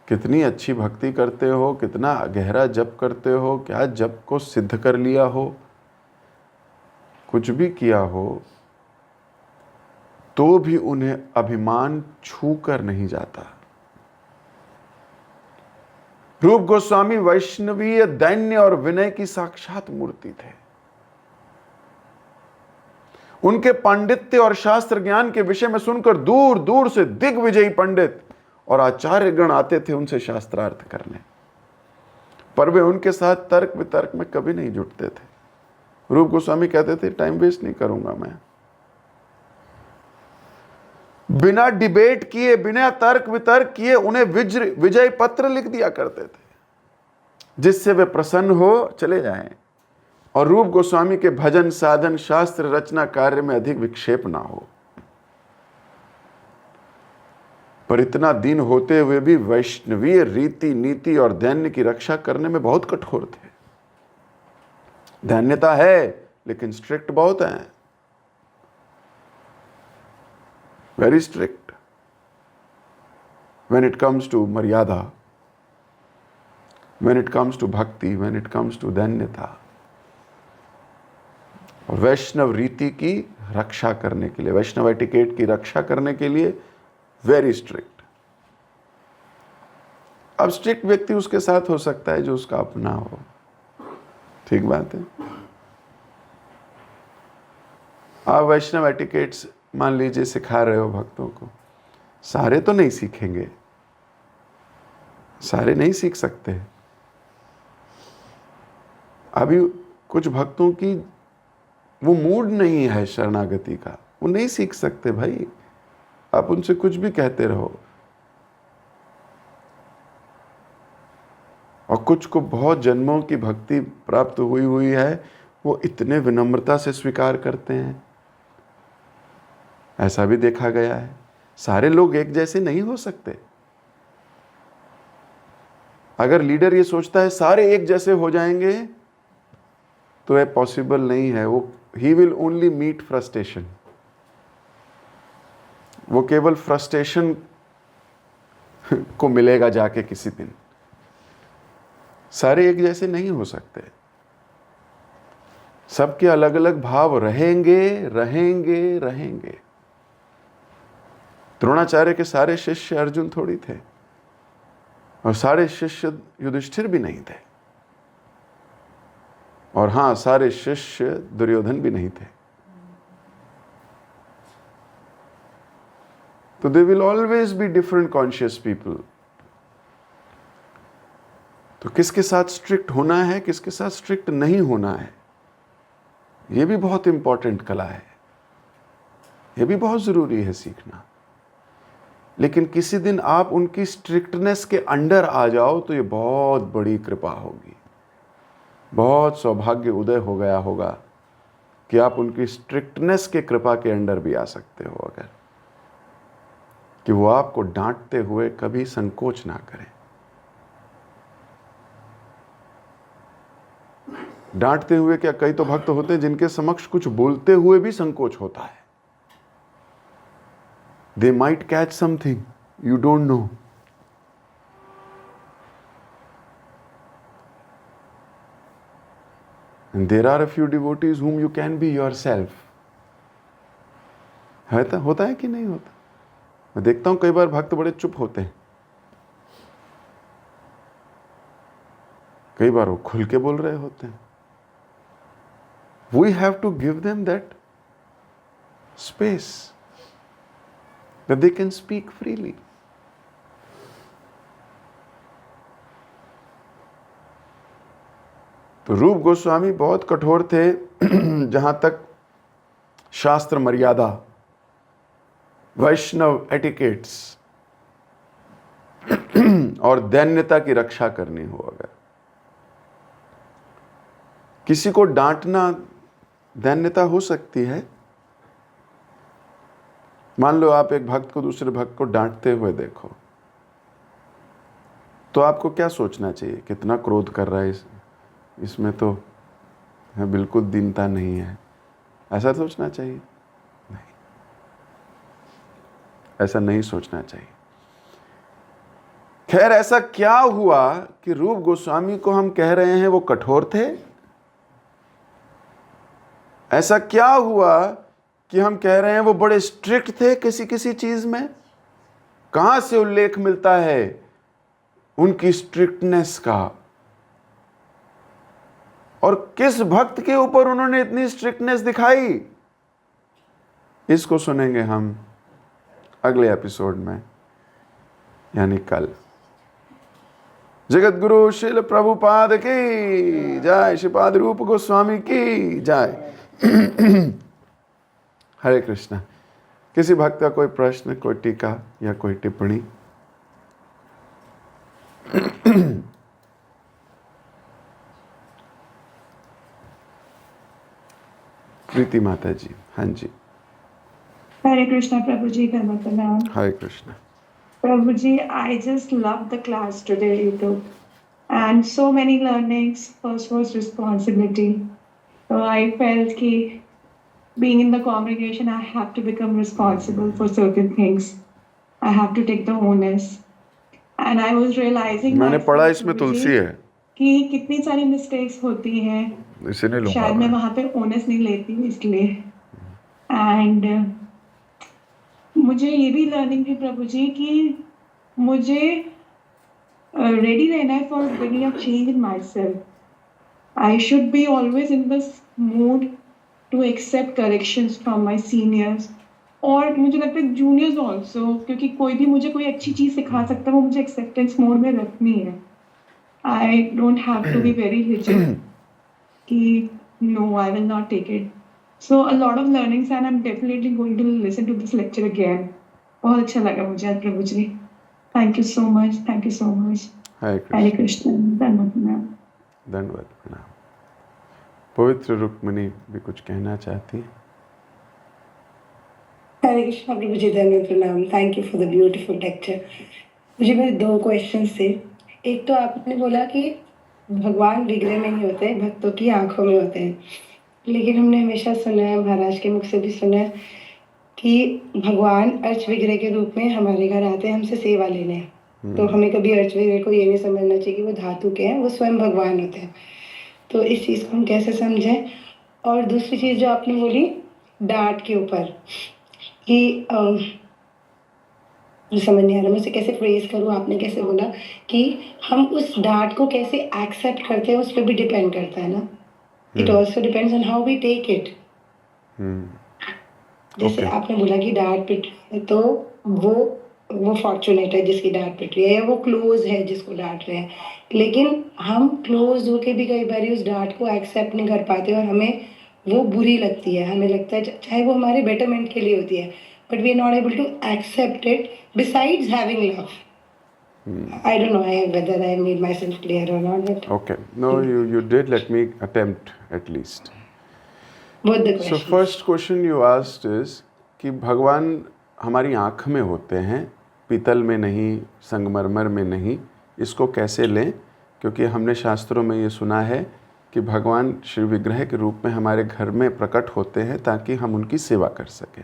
कितनी अच्छी भक्ति करते हो, कितना गहरा जप करते हो, क्या जप को सिद्ध कर लिया हो, कुछ भी किया हो, तो भी उन्हें अभिमान छू कर नहीं जाता। रूप गोस्वामी वैष्णवीय दैन्य और विनय की साक्षात मूर्ति थे। उनके पांडित्य और शास्त्र ज्ञान के विषय में सुनकर दूर दूर से दिग्विजयी पंडित और आचार्य गण आते थे उनसे शास्त्रार्थ करने, पर वे उनके साथ तर्क वितर्क में कभी नहीं जुटते थे। रूप गोस्वामी कहते थे टाइम वेस्ट नहीं करूंगा मैं। बिना डिबेट किए, बिना तर्क वितर्क किए उन्हें विजय पत्र लिख दिया करते थे, जिससे वे प्रसन्न हो चले जाएं और रूप गोस्वामी के भजन साधन शास्त्र रचना कार्य में अधिक विक्षेप ना हो। पर इतना दिन होते हुए भी वैष्णवीय रीति नीति और दैन्य की रक्षा करने में बहुत कठोर थे। दैन्यता है लेकिन स्ट्रिक्ट बहुत है, very strict when it comes to मर्यादा, when it comes to भक्ति, when it comes to दैन्यता। और वैष्णव रीति की रक्षा करने के लिए, वैष्णव एटिकेट की रक्षा करने के लिए वेरी स्ट्रिक्ट। अब स्ट्रिक्ट व्यक्ति उसके साथ हो सकता है जो उसका अपना हो, ठीक बात है। आप वैष्णव एटिकेट्स मान लीजिए सिखा रहे हो भक्तों को, सारे तो नहीं सीखेंगे, सारे नहीं सीख सकते। अभी कुछ भक्तों की वो मूड नहीं है शरणागति का, वो नहीं सीख सकते भाई। आप उनसे कुछ भी कहते रहो। और कुछ को बहुत जन्मों की भक्ति प्राप्त हुई है, वो इतने विनम्रता से स्वीकार करते हैं, ऐसा भी देखा गया है। सारे लोग एक जैसे नहीं हो सकते। अगर लीडर ये सोचता है सारे एक जैसे हो जाएंगे तो ये पॉसिबल नहीं है। वो he will only meet frustration, वो केवल फ्रस्ट्रेशन को मिलेगा जाके किसी दिन। सारे एक जैसे नहीं हो सकते, सबके अलग अलग भाव रहेंगे रहेंगे रहेंगे। द्रोणाचार्य के सारे शिष्य अर्जुन थोड़ी थे, और सारे शिष्य युधिष्ठिर भी नहीं थे, और हां सारे शिष्य दुर्योधन भी नहीं थे। तो they will always be different conscious people. तो किसके साथ स्ट्रिक्ट होना है, किसके साथ स्ट्रिक्ट नहीं होना है, यह भी बहुत इंपॉर्टेंट कला है, यह भी बहुत जरूरी है सीखना। लेकिन किसी दिन आप उनकी स्ट्रिक्टनेस के अंडर आ जाओ तो ये बहुत बड़ी कृपा होगी, बहुत सौभाग्य उदय हो गया होगा कि आप उनकी स्ट्रिक्टनेस के कृपा के अंडर भी आ सकते हो, अगर कि वो आपको डांटते हुए कभी संकोच ना करें। डांटते हुए क्या, कई तो भक्त होते हैं जिनके समक्ष कुछ बोलते हुए भी संकोच होता है। They might catch something you don't know. And there are a few devotees whom you can be yourself. होता है कि नहीं होता? मैं देखता हूं कई बार भक्त बड़े चुप होते हैं, कई बार वो खुल के बोल रहे होते हैं। We have to give them that space that they can speak freely. तो रूप गोस्वामी बहुत कठोर थे जहां तक शास्त्र मर्यादा, वैष्णव एटिकेट्स और दैन्यता की रक्षा करनी हो। अगर किसी को डांटना दैन्यता हो सकती है। मान लो आप एक भक्त को दूसरे भक्त को डांटते हुए देखो, तो आपको क्या सोचना चाहिए? कितना क्रोध कर रहा है, इसमें तो बिल्कुल दीनता नहीं है, ऐसा सोचना चाहिए? नहीं, ऐसा नहीं सोचना चाहिए। खैर, ऐसा क्या हुआ कि रूप गोस्वामी को हम कह रहे हैं वो कठोर थे? ऐसा क्या हुआ कि हम कह रहे हैं वो बड़े स्ट्रिक्ट थे किसी किसी चीज में? कहां से उल्लेख मिलता है उनकी स्ट्रिक्टनेस का? और किस भक्त के ऊपर उन्होंने इतनी स्ट्रिक्टनेस दिखाई? इसको सुनेंगे हम अगले एपिसोड में, यानी कल। जगत गुरु श्रील प्रभुपाद की जय, श्रीपाद रूप गोस्वामी की जय। हरे कृष्णा। किसी भक्त का कोई प्रश्न, कोई टीका या कोई टिप्पणी? प्रीति माता जी। हाँ जी। हरे कृष्णा प्रभु जी, धर्म प्रणाम। हरे कृष्णा प्रभु जी, I just loved the class today you took, and so many learnings. First was responsibility. So I felt कि being in the congregation, I have to become responsible for certain things. I have to take the onus. And I was realizing मैंने पढ़ा इसमें तुलसी है कि कितनी सारी mistakes होती हैं, इसे नहीं लूंगा शायद मैं वहाँ पे ओनस नहीं लेती हूँ इसलिए। एंड मुझे ये भी लर्निंग थी प्रभु जी कि मुझे रेडी रहना है for bringing a change in myself. I should be always in this mood to accept corrections from my seniors, और मुझे लगता है जूनियर्स ऑल्सो, क्योंकि कोई भी मुझे कोई अच्छी चीज़ सिखा सकता है, वो मुझे एक्सेप्टेंस मोड में रखनी है। I don't have to be very rigid कि no, I will not take it. So a lot of learnings, and I'm definitely going to listen to this lecture again. बहुत अच्छा लगा मुझे आज प्रभु जी। Thank you so much. Thank you so much. हरे कृष्ण। धन्यवाद प्रणाम। धन्यवाद प्रणाम। पवित्र रुक्मिणी भी कुछ कहना चाहती है? हरे कृष्णा प्रभु जी, धन्यवाद प्रणाम। Thank you for the beautiful lecture. मुझे मेरे 2 क्वेश्चन थे। एक तो आपने बोला कि भगवान विग्रह में नहीं होते, भक्तों की आंखों में होते हैं। लेकिन हमने हमेशा सुना है, महाराज के मुख से भी सुना है कि भगवान अर्च विग्रह के रूप में हमारे घर आते हैं हमसे सेवा लेने। तो हमें कभी अर्च विग्रह को ये नहीं समझना चाहिए कि वो धातु के हैं, वो स्वयं भगवान होते हैं। तो इस चीज़ को हम कैसे समझें? और दूसरी चीज़ जो आपने बोली डांट के ऊपर कि मुझे समझ नहीं आ रहा मैं उसे कैसे फ्रेज करूँ। आपने कैसे बोला कि हम उस डांट को कैसे एक्सेप्ट करते हैं, उस पर भी डिपेंड करता है ना। It also depends on how we take it. जैसे Okay. आपने बोला कि डांट पिट रही है, तो वो फॉर्चुनेट है जिसकी डांट पिट रही है, या वो क्लोज है जिसको डांट रहे हैं। लेकिन हम क्लोज होके भी कई बार उस डांट को एक्सेप्ट नहीं कर पाते और हमें वो बुरी लगती है। हमें लगता है चाहे वो हमारे बेटरमेंट के लिए होती है, but we are not able to accept it besides having love. I don't know whether I made myself clear or not, but Okay. No, you did. Let me attempt at least. both the So questions. first question you asked is कि भगवान हमारी आँख में होते हैं, पीतल में नहीं, संगमरमर में नहीं। इसको कैसे लें? क्योंकि हमने शास्त्रों में ये सुना है कि भगवान श्री विग्रह के रूप में हमारे घर में प्रकट होते हैं ताकि हम उनकी सेवा कर सकें।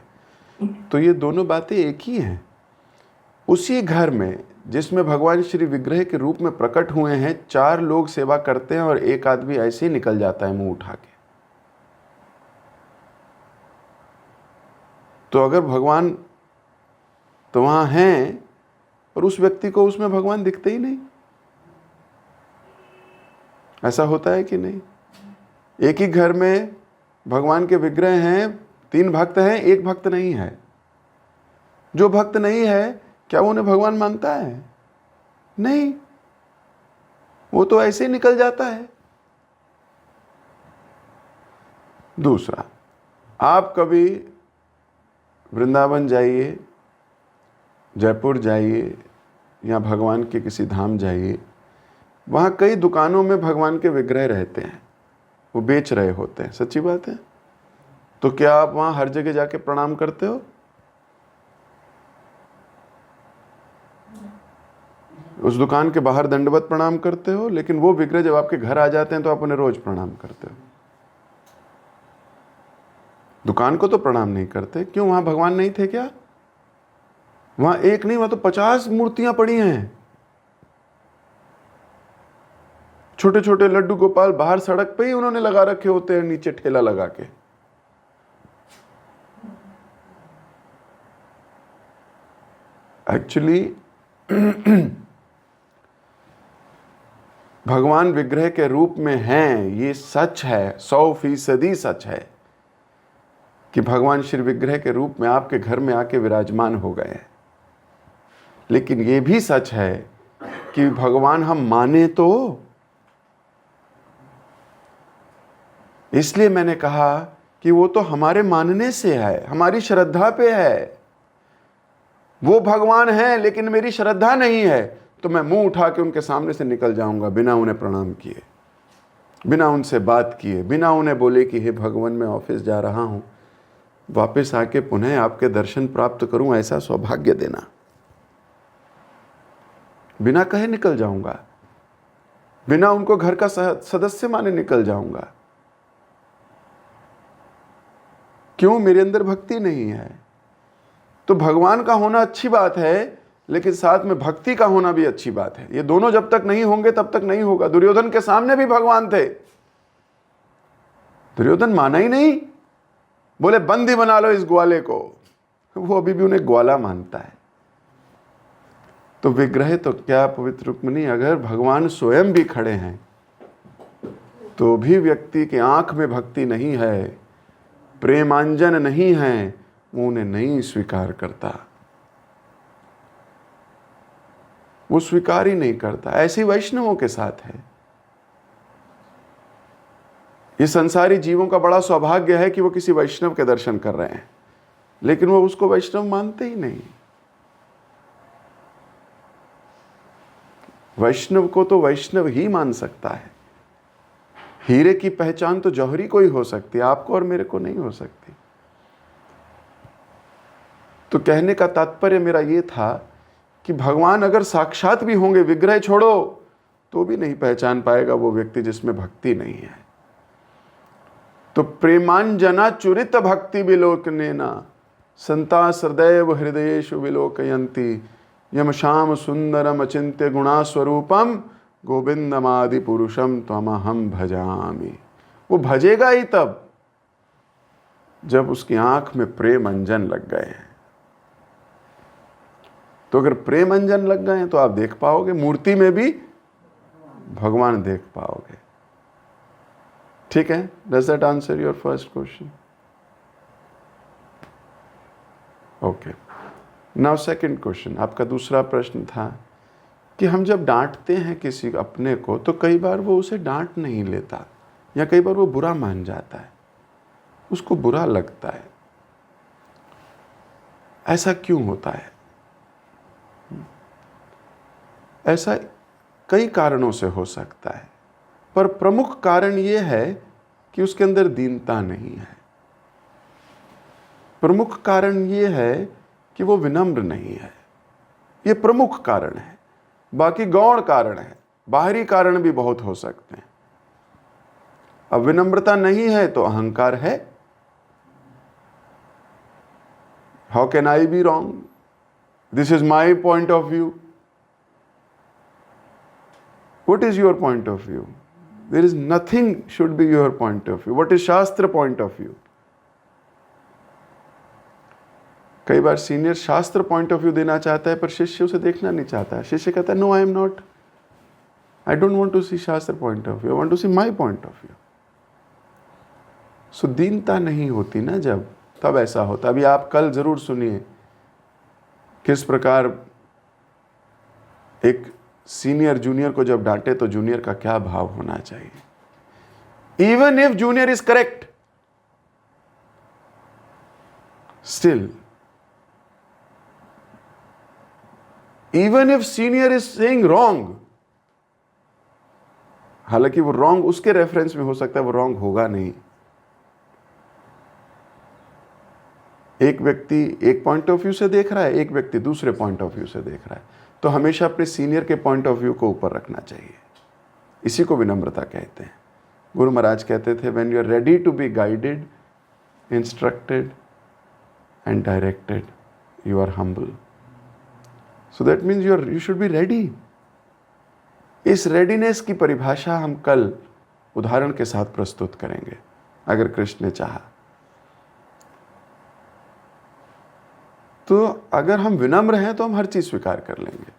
तो ये दोनों बातें एक ही हैं। उसी घर में जिसमें भगवान श्री विग्रह के रूप में प्रकट हुए हैं, 4 लोग सेवा करते हैं और एक आदमी ऐसे ही निकल जाता है मुंह उठा के। तो अगर भगवान तो वहां हैं और उस व्यक्ति को उसमें भगवान दिखते ही नहीं, ऐसा होता है कि नहीं? एक ही घर में भगवान के विग्रह हैं, 3 भक्त हैं, एक भक्त नहीं है। जो भक्त नहीं है क्या वो उन्हें भगवान मानता है? नहीं, वो तो ऐसे ही निकल जाता है। दूसरा, आप कभी वृंदावन जाइए, जयपुर जाइए या भगवान के किसी धाम जाइए, वहाँ कई दुकानों में भगवान के विग्रह रहते हैं, वो बेच रहे होते हैं। सच्ची बात है। तो क्या आप वहाँ हर जगह जाके प्रणाम करते हो? उस दुकान के बाहर दंडवत प्रणाम करते हो, लेकिन वो विग्रह जब आपके घर आ जाते हैं तो आप उन्हें रोज प्रणाम करते हो। दुकान को तो प्रणाम नहीं करते। क्यों? वहां भगवान नहीं थे क्या? वहां एक नहीं, वहां तो 50 मूर्तियां पड़ी हैं। छोटे छोटे लड्डू गोपाल बाहर सड़क पे ही उन्होंने लगा रखे होते हैं, नीचे ठेला लगा के। एक्चुअली भगवान विग्रह के रूप में हैं, ये सच है, 100% सच है कि भगवान श्री विग्रह के रूप में आपके घर में आके विराजमान हो गए। लेकिन ये भी सच है कि भगवान हम माने तो। इसलिए मैंने कहा कि वो तो हमारे मानने से है, हमारी श्रद्धा पे है। वो भगवान है लेकिन मेरी श्रद्धा नहीं है, तो मैं मुंह उठा के उनके सामने से निकल जाऊंगा बिना उन्हें प्रणाम किए, बिना उनसे बात किए, बिना उन्हें बोले कि हे भगवान मैं ऑफिस जा रहा हूं, वापस आके पुनः आपके दर्शन प्राप्त करूं, ऐसा सौभाग्य देना। बिना कहे निकल जाऊंगा, बिना उनको घर का सदस्य माने निकल जाऊंगा। क्यों? मेरे अंदर भक्ति नहीं है। तो भगवान का होना अच्छी बात है, लेकिन साथ में भक्ति का होना भी अच्छी बात है। ये दोनों जब तक नहीं होंगे तब तक नहीं होगा। दुर्योधन के सामने भी भगवान थे, दुर्योधन माना ही नहीं, बोले बंदी बना लो इस ग्वाले को। वो अभी भी उन्हें ग्वाला मानता है। तो विग्रह तो क्या पवित्र रुक्मिणी, अगर भगवान स्वयं भी खड़े हैं तो भी व्यक्ति की आंख में भक्ति नहीं है, प्रेमांजन नहीं है, वो उन्हें नहीं स्वीकार करता, वो स्वीकार ही नहीं करता। ऐसे ही वैष्णवों के साथ है। ये संसारी जीवों का बड़ा सौभाग्य है कि वो किसी वैष्णव के दर्शन कर रहे हैं, लेकिन वो उसको वैष्णव मानते ही नहीं। वैष्णव को तो वैष्णव ही मान सकता है। हीरे की पहचान तो जौहरी को ही हो सकती है, आपको और मेरे को नहीं हो सकती। तो कहने का तात्पर्य मेरा ये था कि भगवान अगर साक्षात भी होंगे, विग्रह छोड़ो, तो भी नहीं पहचान पाएगा वो व्यक्ति जिसमें भक्ति नहीं है। तो प्रेमांजना चुरित भक्ति विलोकनेना संता सदैव हृदयेषु विलोकयन्ति यम श्याम सुंदरम अचिंत्य गुणा स्वरूपम गोविंदमादि पुरुषम त्वमहम भजामि। वो भजेगा ही तब जब उसकी आंख में प्रेम अंजन लग गए हैं। तो अगर प्रेम अंजन लग गए हैं तो आप देख पाओगे, मूर्ति में भी भगवान देख पाओगे। ठीक है? Does that answer your first question? Okay, now second question. आपका दूसरा प्रश्न था कि हम जब डांटते हैं किसी अपने को तो कई बार वो उसे डांट नहीं लेता, या कई बार वो बुरा मान जाता है, उसको बुरा लगता है। ऐसा क्यों होता है? ऐसा कई कारणों से हो सकता है, पर प्रमुख कारण ये है कि उसके अंदर दीनता नहीं है। प्रमुख कारण ये है कि वो विनम्र नहीं है। ये प्रमुख कारण है। बाकी गौण कारण है, बाहरी कारण भी बहुत हो सकते हैं। अब विनम्रता नहीं है तो अहंकार है। How can I be wrong? This is my point of view. What is your point of view? There is nothing should be your point of view. What is Shastra point of view? कई बार senior शास्त्र point of view देना चाहता है पर शिष्य उसे देखना नहीं चाहता है। शिष्य कहता है no I am not, I don't want to see shastra point of view, I want to see my point of view. So दीनता नहीं होती ना जब, तब ऐसा होता। अभी आप कल जरूर सुनिए किस प्रकार एक सीनियर जूनियर को जब डांटे तो जूनियर का क्या भाव होना चाहिए। Even if junior is correct, still even if senior is saying wrong, हालांकि वो रॉन्ग उसके रेफरेंस में हो सकता है, वो रॉन्ग होगा नहीं। एक व्यक्ति एक पॉइंट ऑफ व्यू से देख रहा है, एक व्यक्ति दूसरे पॉइंट ऑफ व्यू से देख रहा है, तो हमेशा अपने सीनियर के पॉइंट ऑफ व्यू को ऊपर रखना चाहिए। इसी को विनम्रता कहते हैं। गुरु महाराज कहते थे when you are ready to be guided, instructed and directed, you are humble. So that means you should be ready. इस रेडीनेस की परिभाषा हम कल उदाहरण के साथ प्रस्तुत करेंगे अगर कृष्ण ने चाहा। तो अगर हम विनम्र हैं तो हम हर चीज स्वीकार कर लेंगे।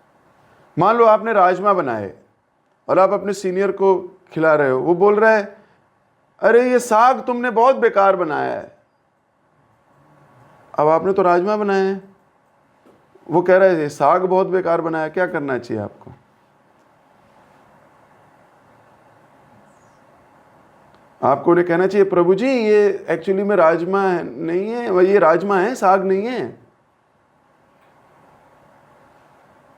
मान लो आपने राजमा बनाए और आप अपने सीनियर को खिला रहे हो, वो बोल रहा है अरे ये साग तुमने बहुत बेकार बनाया है। अब आपने तो राजमा बनाया है, वो कह रहा है ये साग बहुत बेकार बनाया, क्या करना चाहिए आपको? आपको उन्हें कहना चाहिए प्रभु जी ये एक्चुअली में राजमा नहीं है, ये राजमा है, साग नहीं है,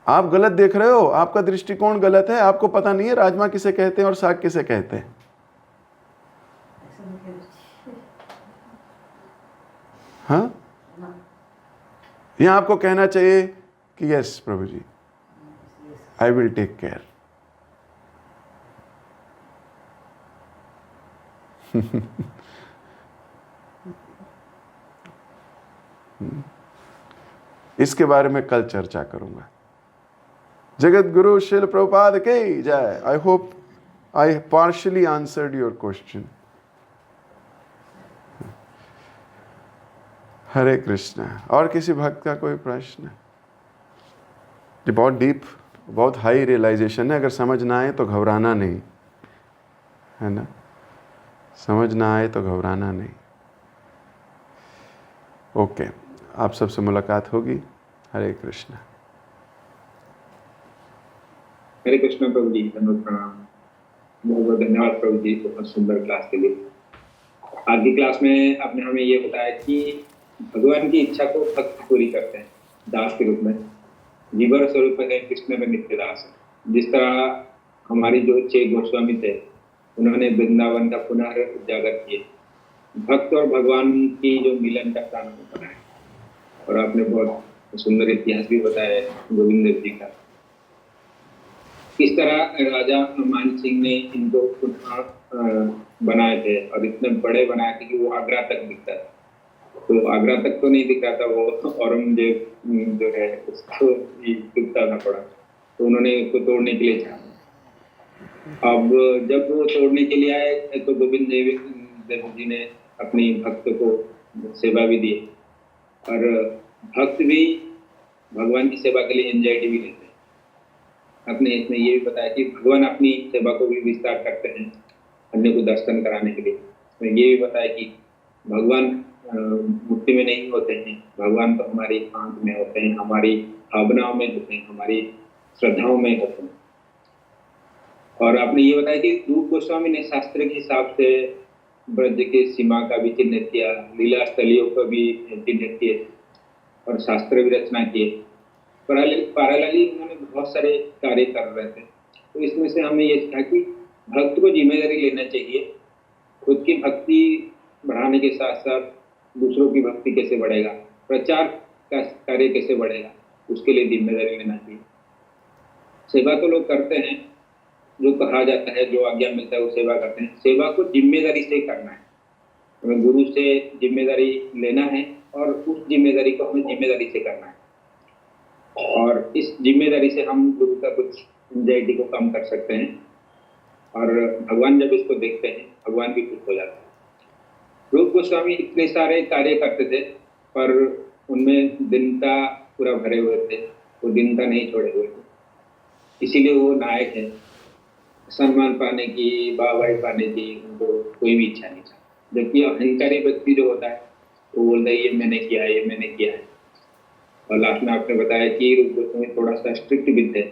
आप गलत देख रहे हो, आपका दृष्टिकोण गलत है, आपको पता नहीं है राजमा किसे कहते हैं और साग किसे कहते हैं। हाँ, यहां आपको कहना चाहिए कि yes Prabhu ji, I will take care. इसके बारे में कल चर्चा करूंगा। जगत गुरु श्रील प्रभुपाद की जय। I hope I partially answered your question. Hare Krishna. और किसी भक्त का कोई प्रश्न? ये बहुत डीप, बहुत हाई रियलाइजेशन है। अगर समझ ना आए तो घबराना नहीं, है ना? समझ ना आए तो घबराना नहीं। ओके, आप सबसे मुलाकात होगी। हरे कृष्णा। हरे कृष्ण प्रभु जी, धन्यवाद, प्रणाम, बहुत बहुत धन्यवाद प्रभु जी, बहुत सुंदर क्लास के लिए। आज की क्लास में आपने हमें ये बताया कि भगवान की इच्छा को भक्त पूरी करते हैं दास के रूप में। जीवर स्वरूप है कृष्ण में नित्य दास है। जिस तरह हमारी जो 6 गोस्वामी थे, उन्होंने वृंदावन का पुनः उजागर किए, भक्त और भगवान की जो मिलन का स्थान बनाया। और आपने बहुत सुंदर इतिहास भी बताया गोविंद देव जी का। किस तरह राजा मान सिंह ने इनको पुनः बनाए थे और इतने बड़े बनाए थे कि वो आगरा तक दिखता था। तो आगरा तक तो नहीं दिख रहा था, वो औरंगजेब जो है उसको ही दिखता था पड़ा, तो उन्होंने उसको तोड़ने के लिए चाहा। अब जब वो तोड़ने के लिए आए तो गोविंद देव जी ने अपनी भक्त को सेवा भी दी, और भक्त भी भगवान की सेवा के लिए एंजाइटी भी लेते हैं। आपने इसमें ये भी बताया कि भगवान अपनी सेवा को भी विस्तार करते हैं अन्य को दर्शन कराने के लिए। इसमें ये भी बताया कि भगवान मुक्ति में नहीं होते हैं, भगवान तो हमारी आंख में होते हैं, हमारी भावनाओं में होते हैं, हमारी श्रद्धाओं में होते हैं। और आपने ये बताया कि रूप गोस्वामी ने शास्त्र के हिसाब से ब्रज के सीमा का भी चिन्हित किया, लीला स्थलियों का भी चिन्हित किए और शास्त्र भी रचना किए। पैरेलली उन्होंने बहुत सारे कार्य कर रहे थे। तो इसमें से हमें ये सीखा कि भक्त को जिम्मेदारी लेना चाहिए, खुद की भक्ति बढ़ाने के साथ साथ दूसरों की भक्ति कैसे बढ़ेगा, प्रचार का कार्य कैसे बढ़ेगा, उसके लिए जिम्मेदारी लेना चाहिए। सेवा तो लोग करते हैं, जो कहा जाता है, जो आज्ञा मिलता है वो सेवा करते हैं। सेवा को जिम्मेदारी से करना है, हमें गुरु से जिम्मेदारी लेना है और उस जिम्मेदारी को हमें जिम्मेदारी से करना है। और इस जिम्मेदारी से हम गुरु का कुछ एंजाइटी को कम कर सकते हैं, और भगवान जब इसको देखते हैं भगवान भी खुश हो जाते हैं। रूप गोस्वामी इतने सारे कार्य करते थे पर उनमें दीनता पूरा भरे हुए थे, वो दीनता नहीं छोड़े हुए थे, इसीलिए वो नायक है। सम्मान पाने की, वाहवाही पाने की उनको कोई भी इच्छा नहीं था। जबकि अहंकारी व्यक्ति जो होता है वो बोलता है ये मैंने किया है, ये मैंने किया है। और लास्ट में आपने बताया कि रूप गोस्वामी थोड़ा सा स्ट्रिक्ट भी थे,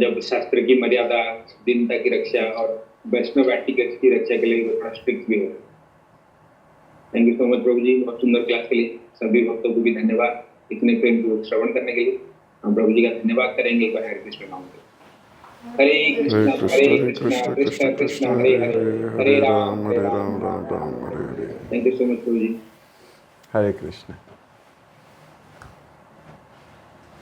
जब शास्त्र की मर्यादा, दीनता की रक्षा और वैष्णव एटिकेट्स की रक्षा के लिए थोड़ा स्ट्रिक्ट भी हो। Thank you so much Prabhu जी, बहुत सुंदर क्लास के लिए। सभी भक्तों को भी धन्यवाद इतने प्रेम पूर्वक श्रवण करने के लिए। हम प्रभु जी का धन्यवाद करेंगे एक बार हरे कृष्ण नाम के। Hare Krishna Krishna Krishna Hare Hare, Hare Ram Ram Ram Hare Hare. Thank you so much Prabhu ji. Hare Krishna.